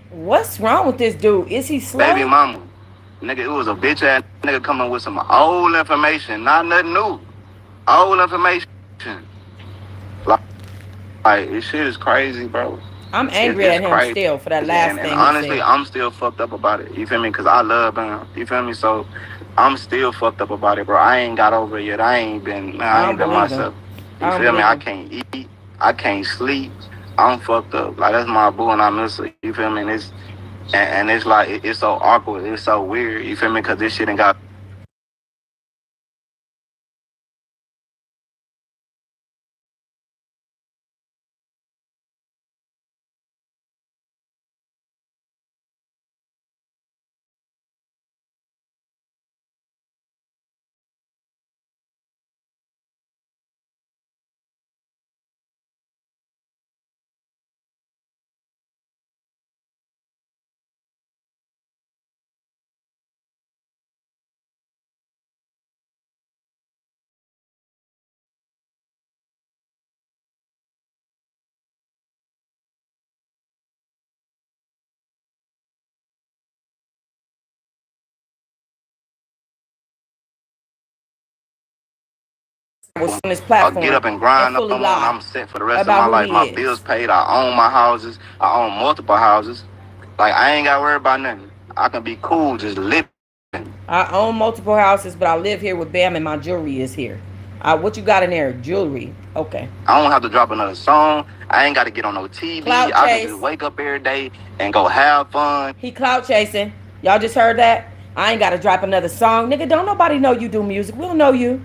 what's wrong with this dude? Is he Baby slow? mama. Nigga, it was a bitch ass nigga coming with some old information, not nothing new. Old information. Like, this shit is crazy, bro. I'm angry It's at him crazy. still for that last And thing he honestly, said. I'm still fucked up about it. You feel me? Because I love him. You feel me? So I'm still fucked up about it, bro. I ain't got over it yet. I ain't been Believe him. myself. I You don't feel me? believe I him. can't eat. I can't sleep. I'm fucked up. Like, that's my boo and I miss her. You feel me? And it's like, it's so awkward. It's so weird. You feel me? Because this shit ain't got was on this or platform get up and grind and no fully more, and lie I'm set for the rest of about my who life. he My is. bills paid. I own my houses. I own multiple houses. Like, I ain't got to worry about nothing. I can be cool just living. I own multiple houses, but I live here with Bam, and my jewelry is here. What you got in there? Jewelry. Okay. I don't have to drop another song. I ain't got to get on no TV. Clout I can chase. just wake up every day and go have fun. He clout chasing. Y'all just heard that? I ain't got to drop another song. Nigga, don't nobody know you do music. We don't know you.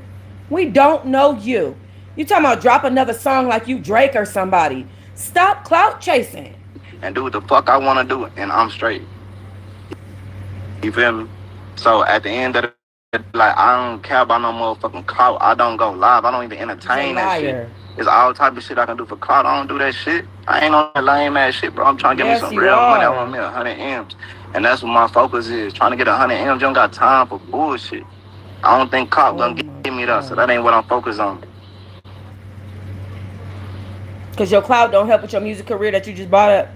We don't know you. You talking about drop another song like you Drake or somebody. Stop clout chasing. And do what the fuck I want to do, and I'm straight. You feel me? So at the end of the day, like, I don't care about no motherfucking clout. I don't go live. I don't even entertain that shit. It's all type of shit I can do for clout. I don't do that shit. I ain't on that lame ass shit, bro. I'm trying to get me some real money. I want me 100 M's. And that's what my focus is. Trying to get 100 M's. You don't got time for bullshit. I don't think clout gonna give me that. So that ain't what I'm focused on. Because your clout don't help with your music career that you just bought up.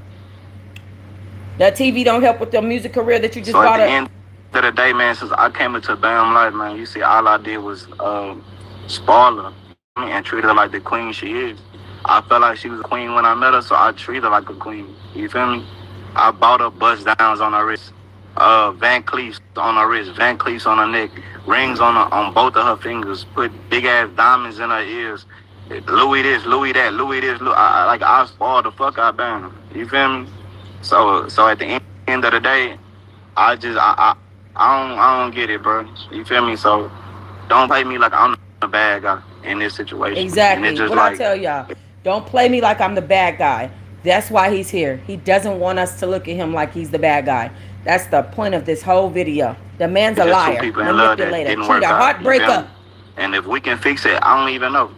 That TV don't help with your music career that you just bought up. So at the end of the day, man, since I came into Bam Life, man, you see, all I did was spoil her and treat her like the queen she is. I felt like she was a queen when I met her, so I treat her like a queen. You feel me? I bought her bust downs on her wrist, Van Cleefs on her wrist, Van Cleefs on her neck, rings on both of her fingers, put big ass diamonds in her ears. Louis this, Louis that, Louis this, I spoiled the fuck out of Bam. You feel me? So at the end of the day, I don't get it, bro. You feel me? So don't play me like I'm the bad guy in this situation. Exactly. What I tell y'all, don't play me like I'm the bad guy. That's why he's here. He doesn't want us to look at him like he's the bad guy. That's the point of this whole video. The man's a liar, manipulator, cheater, heartbreaker. And if we can fix it, I don't even know.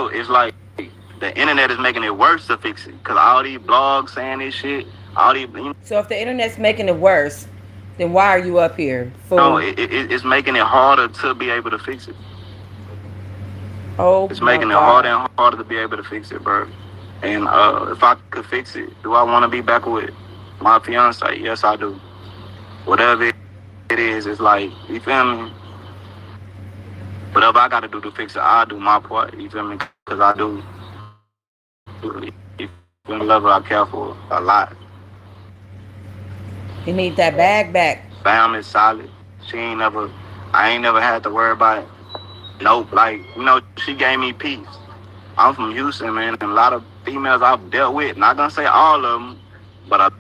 It's like the internet is making it worse to fix it. Because all these blogs saying this shit, So if the internet's making it worse, then why are you up here? No, it's making it harder to be able to fix it. Oh, it's making it harder and harder to be able to fix it, bro. And if I could fix it, do I want to be back with my fiance? Yes, I do. Whatever it is, it's like, you feel me? Whatever I got to do to fix it, I'll do my part. You feel me? Because I do. You feel me? Love her, I care for her a lot. You need that bag back. Bam is solid. I ain't never had to worry about it. Nope. Like, she gave me peace. I'm from Houston, man, and a lot of females I've dealt with, not gonna say all of them, but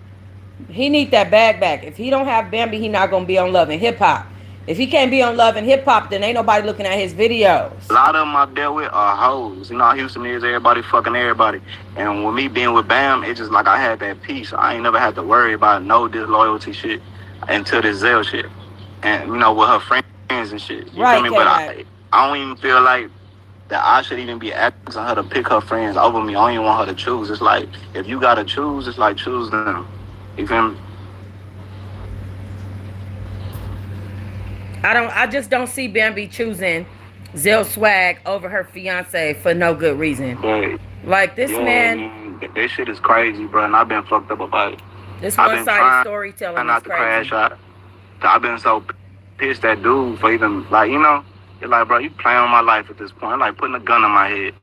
he need that bag back. If he don't have Bambi, he not gonna be on Love and Hip Hop. If he can't be on Love and Hip Hop, then ain't nobody looking at his videos. A lot of them I've dealt with are hoes. You know how Houston is, everybody fucking everybody. And with me being with Bam, it's just like I had that peace. I ain't never had to worry about no disloyalty shit until this Zell shit. And, with her friends and shit. You feel me? But I don't even feel like that I should even be asking her to pick her friends over me. I don't even want her to choose. It's like, if you gotta choose, it's like, choose them. You feel me? I just don't see Bambi choosing Zell Swag over her fiance for no good reason. Right. Like this man. This shit is crazy, bro, and I've been fucked up about it. This one-sided storytelling is not crazy. To crash out. I've been so pissed at dude for even, like, it's like, bro, you playing on my life at this point. I'm like putting a gun on my head.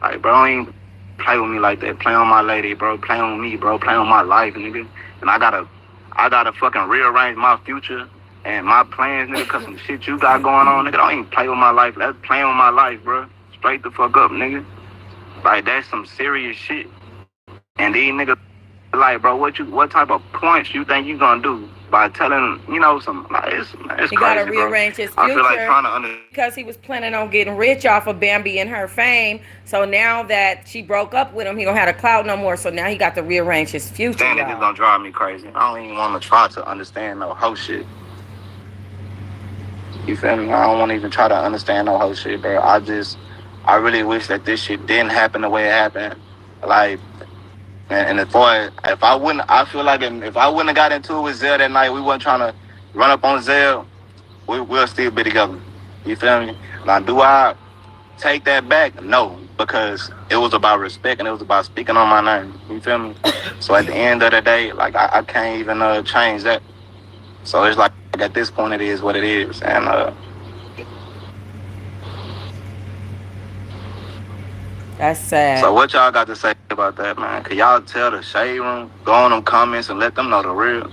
Like, bro, don't even play with me like that. Play on my lady, bro. Play on me, bro. Play on my life, nigga. And I gotta fucking rearrange my future and my plans, nigga, because some shit you got going on, nigga. Don't even play with my life. That's playing on my life, bro. Straight the fuck up, nigga. Like, that's some serious shit. And these niggas, like, bro, what type of points you think you gonna do by telling, some, like, it's he crazy, gotta rearrange his future. I feel like trying to understand. Because he was planning on getting rich off of Bambi and her fame. So now that she broke up with him, he don't have a clout no more. So now he got to rearrange his future. Damn, it's gonna drive me crazy. I don't even want to try to understand no whole shit. You feel me? I don't want to even try to understand no whole shit, bro. I really wish that this shit didn't happen the way it happened. Like, and if I wouldn't have got into it with Zell that night, we wasn't trying to run up on Zell, we'll still be together. You feel me? Now, do I take that back? No, because it was about respect and it was about speaking on my name. You feel me? So at the end of the day, like, I can't even change that. So it's like, at this point, it is what it is. And That's sad. So what y'all got to say about that, man? Could y'all tell the shade room, go on them comments and let them know the real?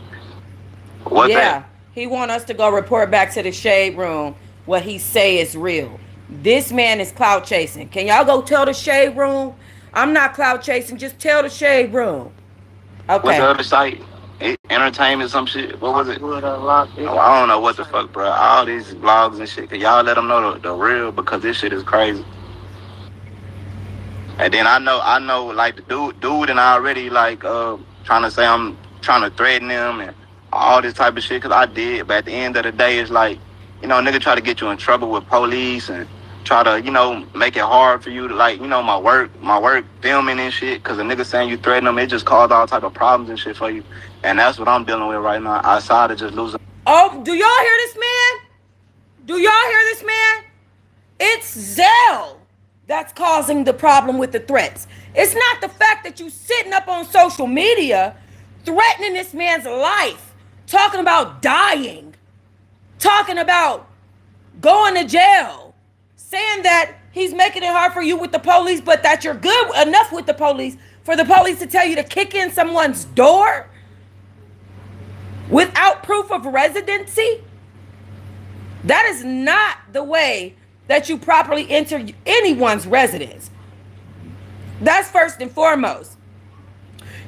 What that? Yeah, he want us to go report back to the shade room what he say is real. This man is clout chasing. Can y'all go tell the shade room? I'm not clout chasing. Just tell the shade room. What's the Okay. other site? Entertainment, some shit. What was it? Oh, I don't know what the fuck, bro. All these blogs and shit. Could y'all let them know the real? Because this shit is crazy. And then I know, like the dude, and I already like trying to say I'm trying to threaten him and all this type of shit. Cause I did, but at the end of the day, it's like, nigga try to get you in trouble with police and try to, make it hard for you to like, my work filming and shit. Cause a nigga saying you threaten him, it just caused all type of problems and shit for you. And that's what I'm dealing with right now. Outside of just losing. Oh, do y'all hear this man? Do y'all hear this man? It's Zell that's causing the problem with the threats. It's not the fact that you sitting up on social media threatening this man's life, talking about dying, talking about going to jail, saying that he's making it hard for you with the police, but that you're good enough with the police for the police to tell you to kick in someone's door without proof of residency. That is not the way that you properly enter anyone's residence. That's first and foremost.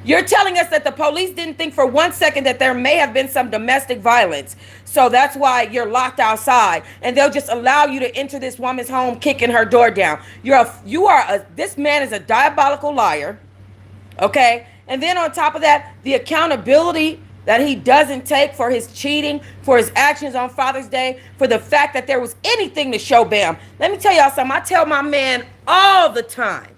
You're telling us that the police didn't think for 1 second that there may have been some domestic violence. So that's why you're locked outside and they'll just allow you to enter this woman's home kicking her door down. This man is a diabolical liar. Okay? And then on top of that, the accountability that he doesn't take for his cheating, for his actions on Father's Day, for the fact that there was anything to show Bam. Let me tell y'all something. I tell my man all the time.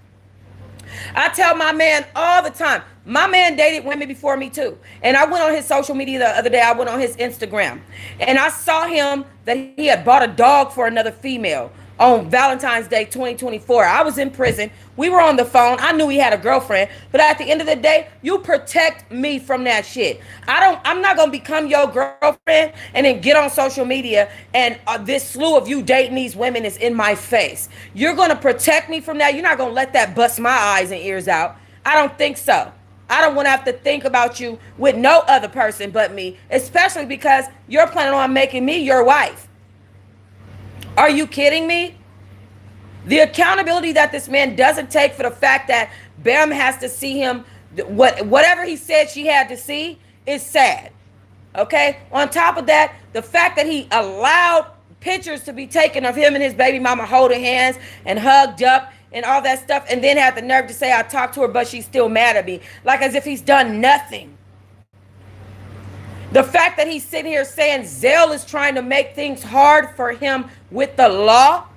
My man dated women before me too. And I went on his social media the other day. I went on his Instagram. And I saw him that he had bought a dog for another female on Valentine's Day 2024. I was in prison. We were on the phone. I knew he had a girlfriend. But at the end of the day, you protect me from that shit. I'm not going to become your girlfriend and then get on social media and this slew of you dating these women is in my face. You're going to protect me from that. You're not going to let that bust my eyes and ears out. I don't think so. I don't want to have to think about you with no other person but me, especially because you're planning on making me your wife. Are you kidding me? The accountability that this man doesn't take for the fact that Bam has to see him, whatever he said she had to see is sad. Okay? On top of that, the fact that he allowed pictures to be taken of him and his baby mama holding hands and hugged up and all that stuff, and then had the nerve to say, I talked to her, but she's still mad at me. Like as if he's done nothing. The fact that he's sitting here saying Zell is trying to make things hard for him with the law,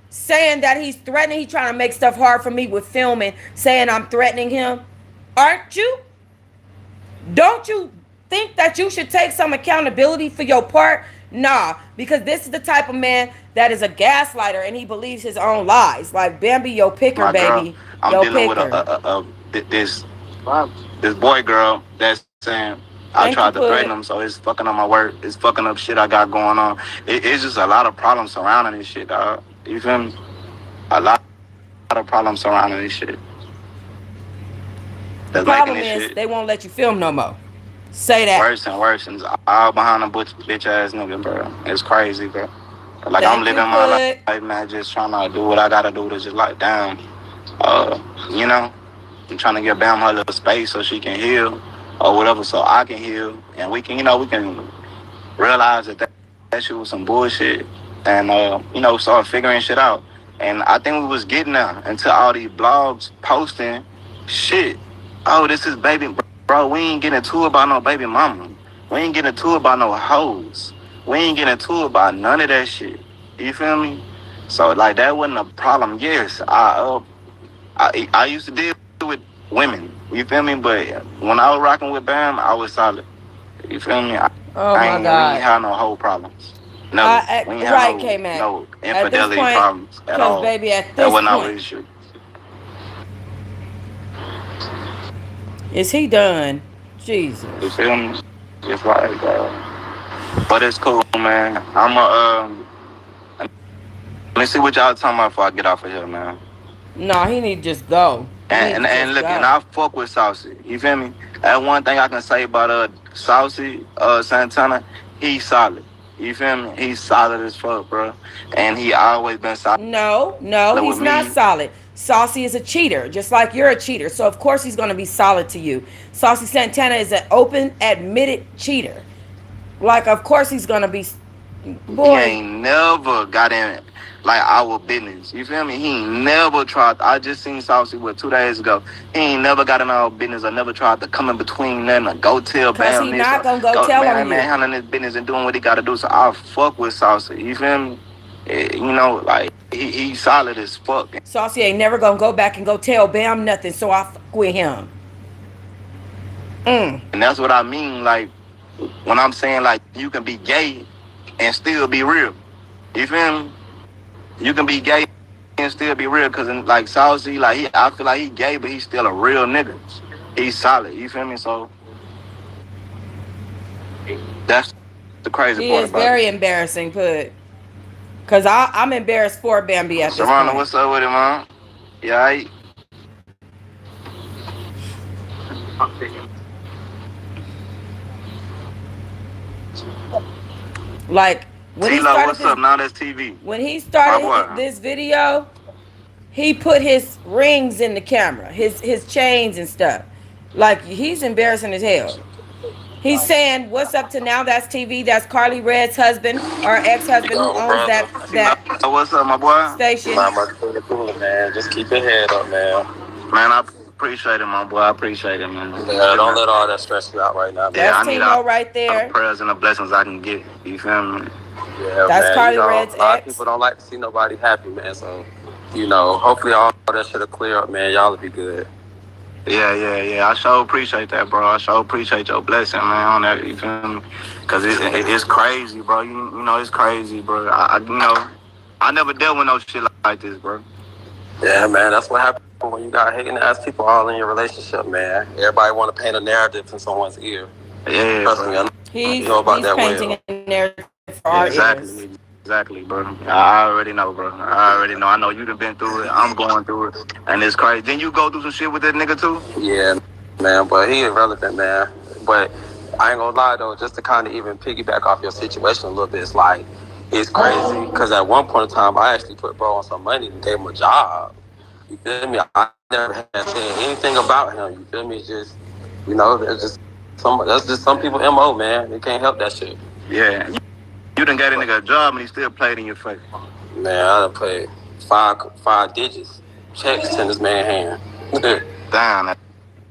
saying that he's threatening, he's trying to make stuff hard for me with filming, saying I'm threatening him. Aren't you? Don't you think that you should take some accountability for your part? Nah, because this is the type of man that is a gaslighter and he believes his own lies. Like Bambi, your picker, baby. I'm dealing with this boy girl that's saying I tried to threaten him, so it's fucking up my work. It's fucking up shit I got going on. It's just a lot of problems surrounding this shit, dog. You feel me? A lot of problems surrounding this shit. The problem is they won't let you film no more. Say that. Worse and worse, and it's all behind a bitch ass nigga, bro. It's crazy, bro. Like I'm living my life, man, just trying to do what I gotta do to just like down. I'm trying to give Bam her little space so she can heal or whatever, so I can heal, and we can realize that shit was some bullshit, and start figuring shit out. And I think we was getting there until all these blogs posting shit. Oh, this is baby, bro. We ain't getting to it about no baby mama. We ain't getting to it about no hoes. We ain't getting to it about none of that shit. You feel me? So like that wasn't a problem. Yes, I used to deal with women. You feel me? But when I was rocking with Bam, I was solid. You feel me? I ain't had no whole problems. No, we ain't had no infidelity problems at all. Baby, at this that wasn't point, our issue. Is he done? Jesus. You feel me? It's like, but it's cool, man. Let me see what y'all talking about before I get off of here, man. No, he need to just go. He need And to and just look, and go. I fuck with Saucy. You feel me? That one thing I can say about Saucy Santana, he's solid. You feel me? He's solid as fuck, bro. And he always been solid No, with he's not me. solid. Saucy is a cheater, just like you're a cheater. So of course he's gonna be solid to you. Saucy Santana is an open, admitted cheater. Like of course he's gonna be. He Boy, ain't never got in like our business. You feel me? He ain't never tried. I just seen Saucy 2 days ago. He ain't never got in our business or never tried to come in between nothing or go tell cause Bam he this not or gonna go go tell man, on that man you. handling his business and doing what he gotta do. So I fuck with Saucy. You feel me? You know, like he's solid as fuck. Saucy ain't never gonna go back and go tell Bam nothing. So I fuck with him. And that's what I mean, like when I'm saying like you can be gay and still be real. You feel me? You can be gay and still be real, cause like Saucy, like I feel like he gay, but he's still a real nigga. He's solid. You feel me? So that's the crazy He part is about it. very embarrassing, put. Cause I'm embarrassed for Bambi at this Serrano, point. what's up with him, man? Yeah, Like when he T-Lo, started what's this, up? Now that's TV. when he My started boy. this video, he put his rings in the camera, his chains and stuff. Like he's embarrassing as hell. He's saying, "What's up to now? That's TV. That's Carly Red's husband or ex-husband who Yo, owns brother. that T-Lo, what's up, my boy? station." Not much for the cooler, man. Just keep your head up, man. Man, I appreciate it, my boy. I appreciate it, man. Yeah, don't let all that stress you out right now, man. Yeah, That's I need all Timo right the there. prayers and the blessings I can get. You feel me? Yeah, That's man. You Carly know, Red's a lot of ex. people don't like to see nobody happy, man. So, hopefully all that shit'll clear up, man. Y'all will be good. Yeah. I sure appreciate that, bro. I sure appreciate your blessing, man, on that. You feel me? Cause it's crazy, bro. You know, it's crazy, bro. I never dealt with no shit like this, bro. Yeah, man. That's what happens when you got hating ass people all in your relationship, man. Everybody want to paint a narrative in someone's ear. Yeah, Trust me, I know about He's that painting well. a narrative for our ears. Exactly, bro. I already know, bro. I already know. I know you done been through it. I'm going through it, and it's crazy. Then you go through some shit with that nigga too. Yeah, man, but he irrelevant, man. But I ain't gonna lie though, just to kind of even piggyback off your situation a little bit, it's like it's crazy because at one point in time, I actually put bro on some money and gave him a job. You feel me? I never had said anything about him. You feel me? It's just that's just some people mo, man. They can't help that shit. Yeah, you done got a nigga a job and he still played in your face. Man, I done played five digits checks in this man's hand. Damn,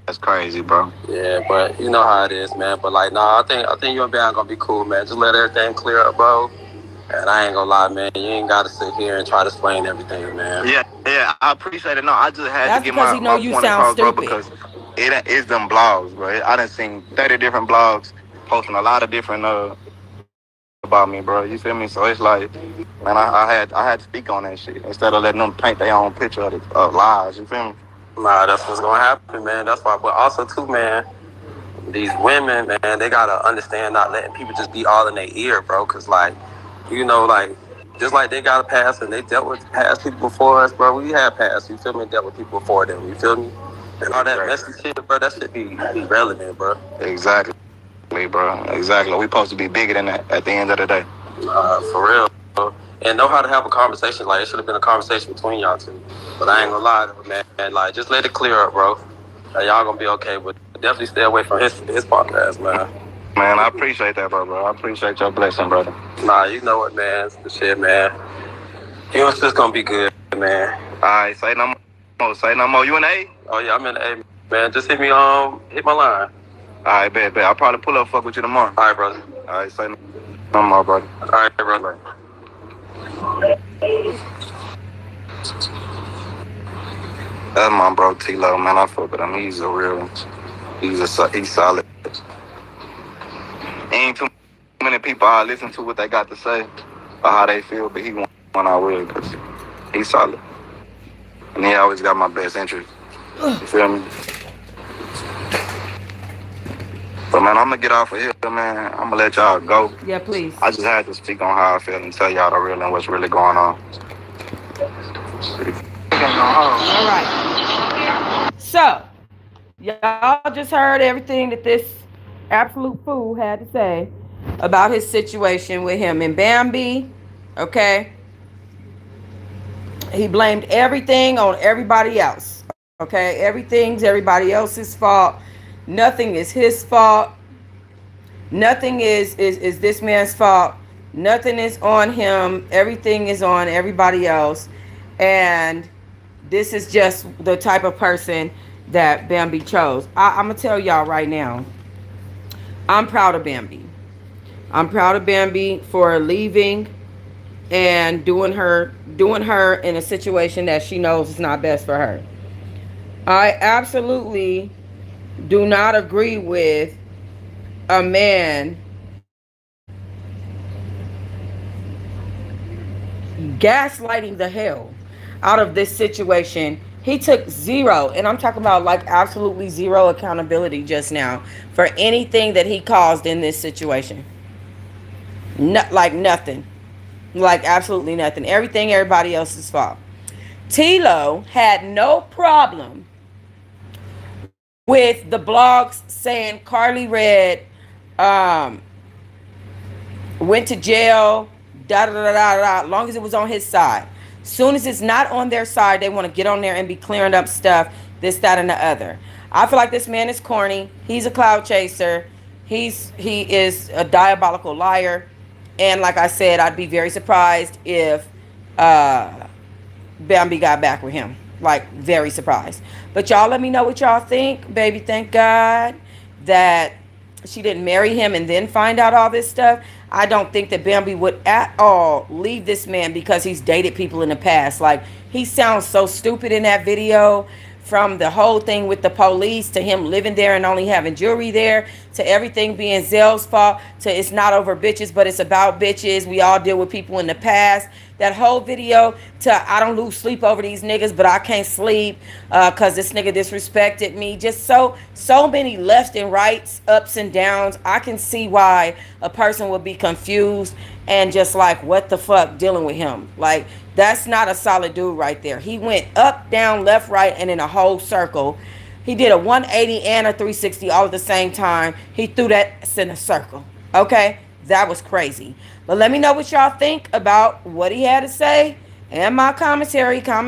that's crazy, bro. Yeah, but you know how it is, man. But like, nah, I think you and Ben gonna be cool, man. Just let everything clear up, bro. And I ain't gonna lie, man. You ain't gotta sit here and try to explain everything, man. Yeah, I appreciate it. No, I just had to That's get because he know my you point sound across, bro, stupid. because it is them blogs, bro. I done seen 30 different blogs posting a lot of different about me, bro. You feel me? So it's like, man, I had to speak on that shit instead of letting them paint their own picture of lies. You feel me? Nah, that's what's gonna happen, man. That's why. But also too, man. These women, man, they gotta understand not letting people just be all in their ear, bro. Cause like, like just like they got a past and they dealt with past people before us, bro. We had past. You feel me? Dealt with people before them. You feel me? And all that messy shit, bro. That should be relevant, bro. Exactly, bro. Exactly. We supposed to be bigger than that at the end of the day. For real. Bro. And know how to have a conversation. Like it should have been a conversation between y'all two. But I ain't gonna lie, though, man. Like just let it clear up, bro. Y'all gonna be okay. But definitely stay away from his podcast, man. Man, I appreciate that, bro. I appreciate your blessing, brother. Nah, you know what, man. It's the shit, man. You was just gonna be good, man. All right, say no more. Say no more. You in A? Oh yeah, I'm in the A, man. Just hit me hit my line. All right, bet. I'll probably pull up, fuck with you tomorrow. All right, brother. All right, say no more, brother. All right, brother. That's my bro T-Lo, man. I fuck with him. He's solid. Ain't too many people I listen to what they got to say or how they feel, but he one I will because he's solid. And he always got my best interest. You feel me? But man, I'm gonna get off of here, man. I'm gonna let y'all go. Yeah, please. I just had to speak on how I feel and tell y'all the real and what's really going on. All right. So, y'all just heard everything that this absolute fool had to say about his situation with him and Bambi. Okay. He blamed everything on everybody else. Okay. Everything's everybody else's fault. Nothing is his fault. Nothing is this man's fault. Nothing is on him. Everything is on everybody else. And this is just the type of person that Bambi chose. I'm going to tell y'all right now. I'm proud of Bambi. I'm proud of Bambi for leaving and doing her in a situation that she knows is not best for her. I absolutely do not agree with a man gaslighting the hell out of this situation. He took zero, and I'm talking about like absolutely zero accountability just now for anything that he caused in this situation. Like nothing. Like absolutely nothing. Everything everybody else's fault. Tilo had no problem with the blogs saying Carly Red went to jail, da da da da da, as long as it was on his side. Soon as it's not on their side, they want to get on there and be clearing up stuff, this, that, and the other. I feel like this man is corny. He's a cloud chaser. He is a diabolical liar. And like I said, I'd be very surprised if Bambi got back with him. Like, very surprised. But y'all let me know what y'all think. Baby, thank God that she didn't marry him and then find out all this stuff. I don't think that Bambi would at all leave this man because he's dated people in the past. Like, he sounds so stupid in that video. From the whole thing with the police to him living there and only having jewelry there to everything being Zell's fault to it's not over bitches but it's about bitches. We all deal with people in the past. That whole video to I don't lose sleep over these niggas but I can't sleep because this nigga disrespected me. Just so many left and rights, ups and downs. I can see why a person would be confused and just like, what the fuck, dealing with him. Like, that's not a solid dude right there. He went up, down, left, right, and in a whole circle. He did a 180 and a 360 all at the same time. He threw that in a circle. Okay? That was crazy. But let me know what y'all think about what he had to say and my commentary. Comment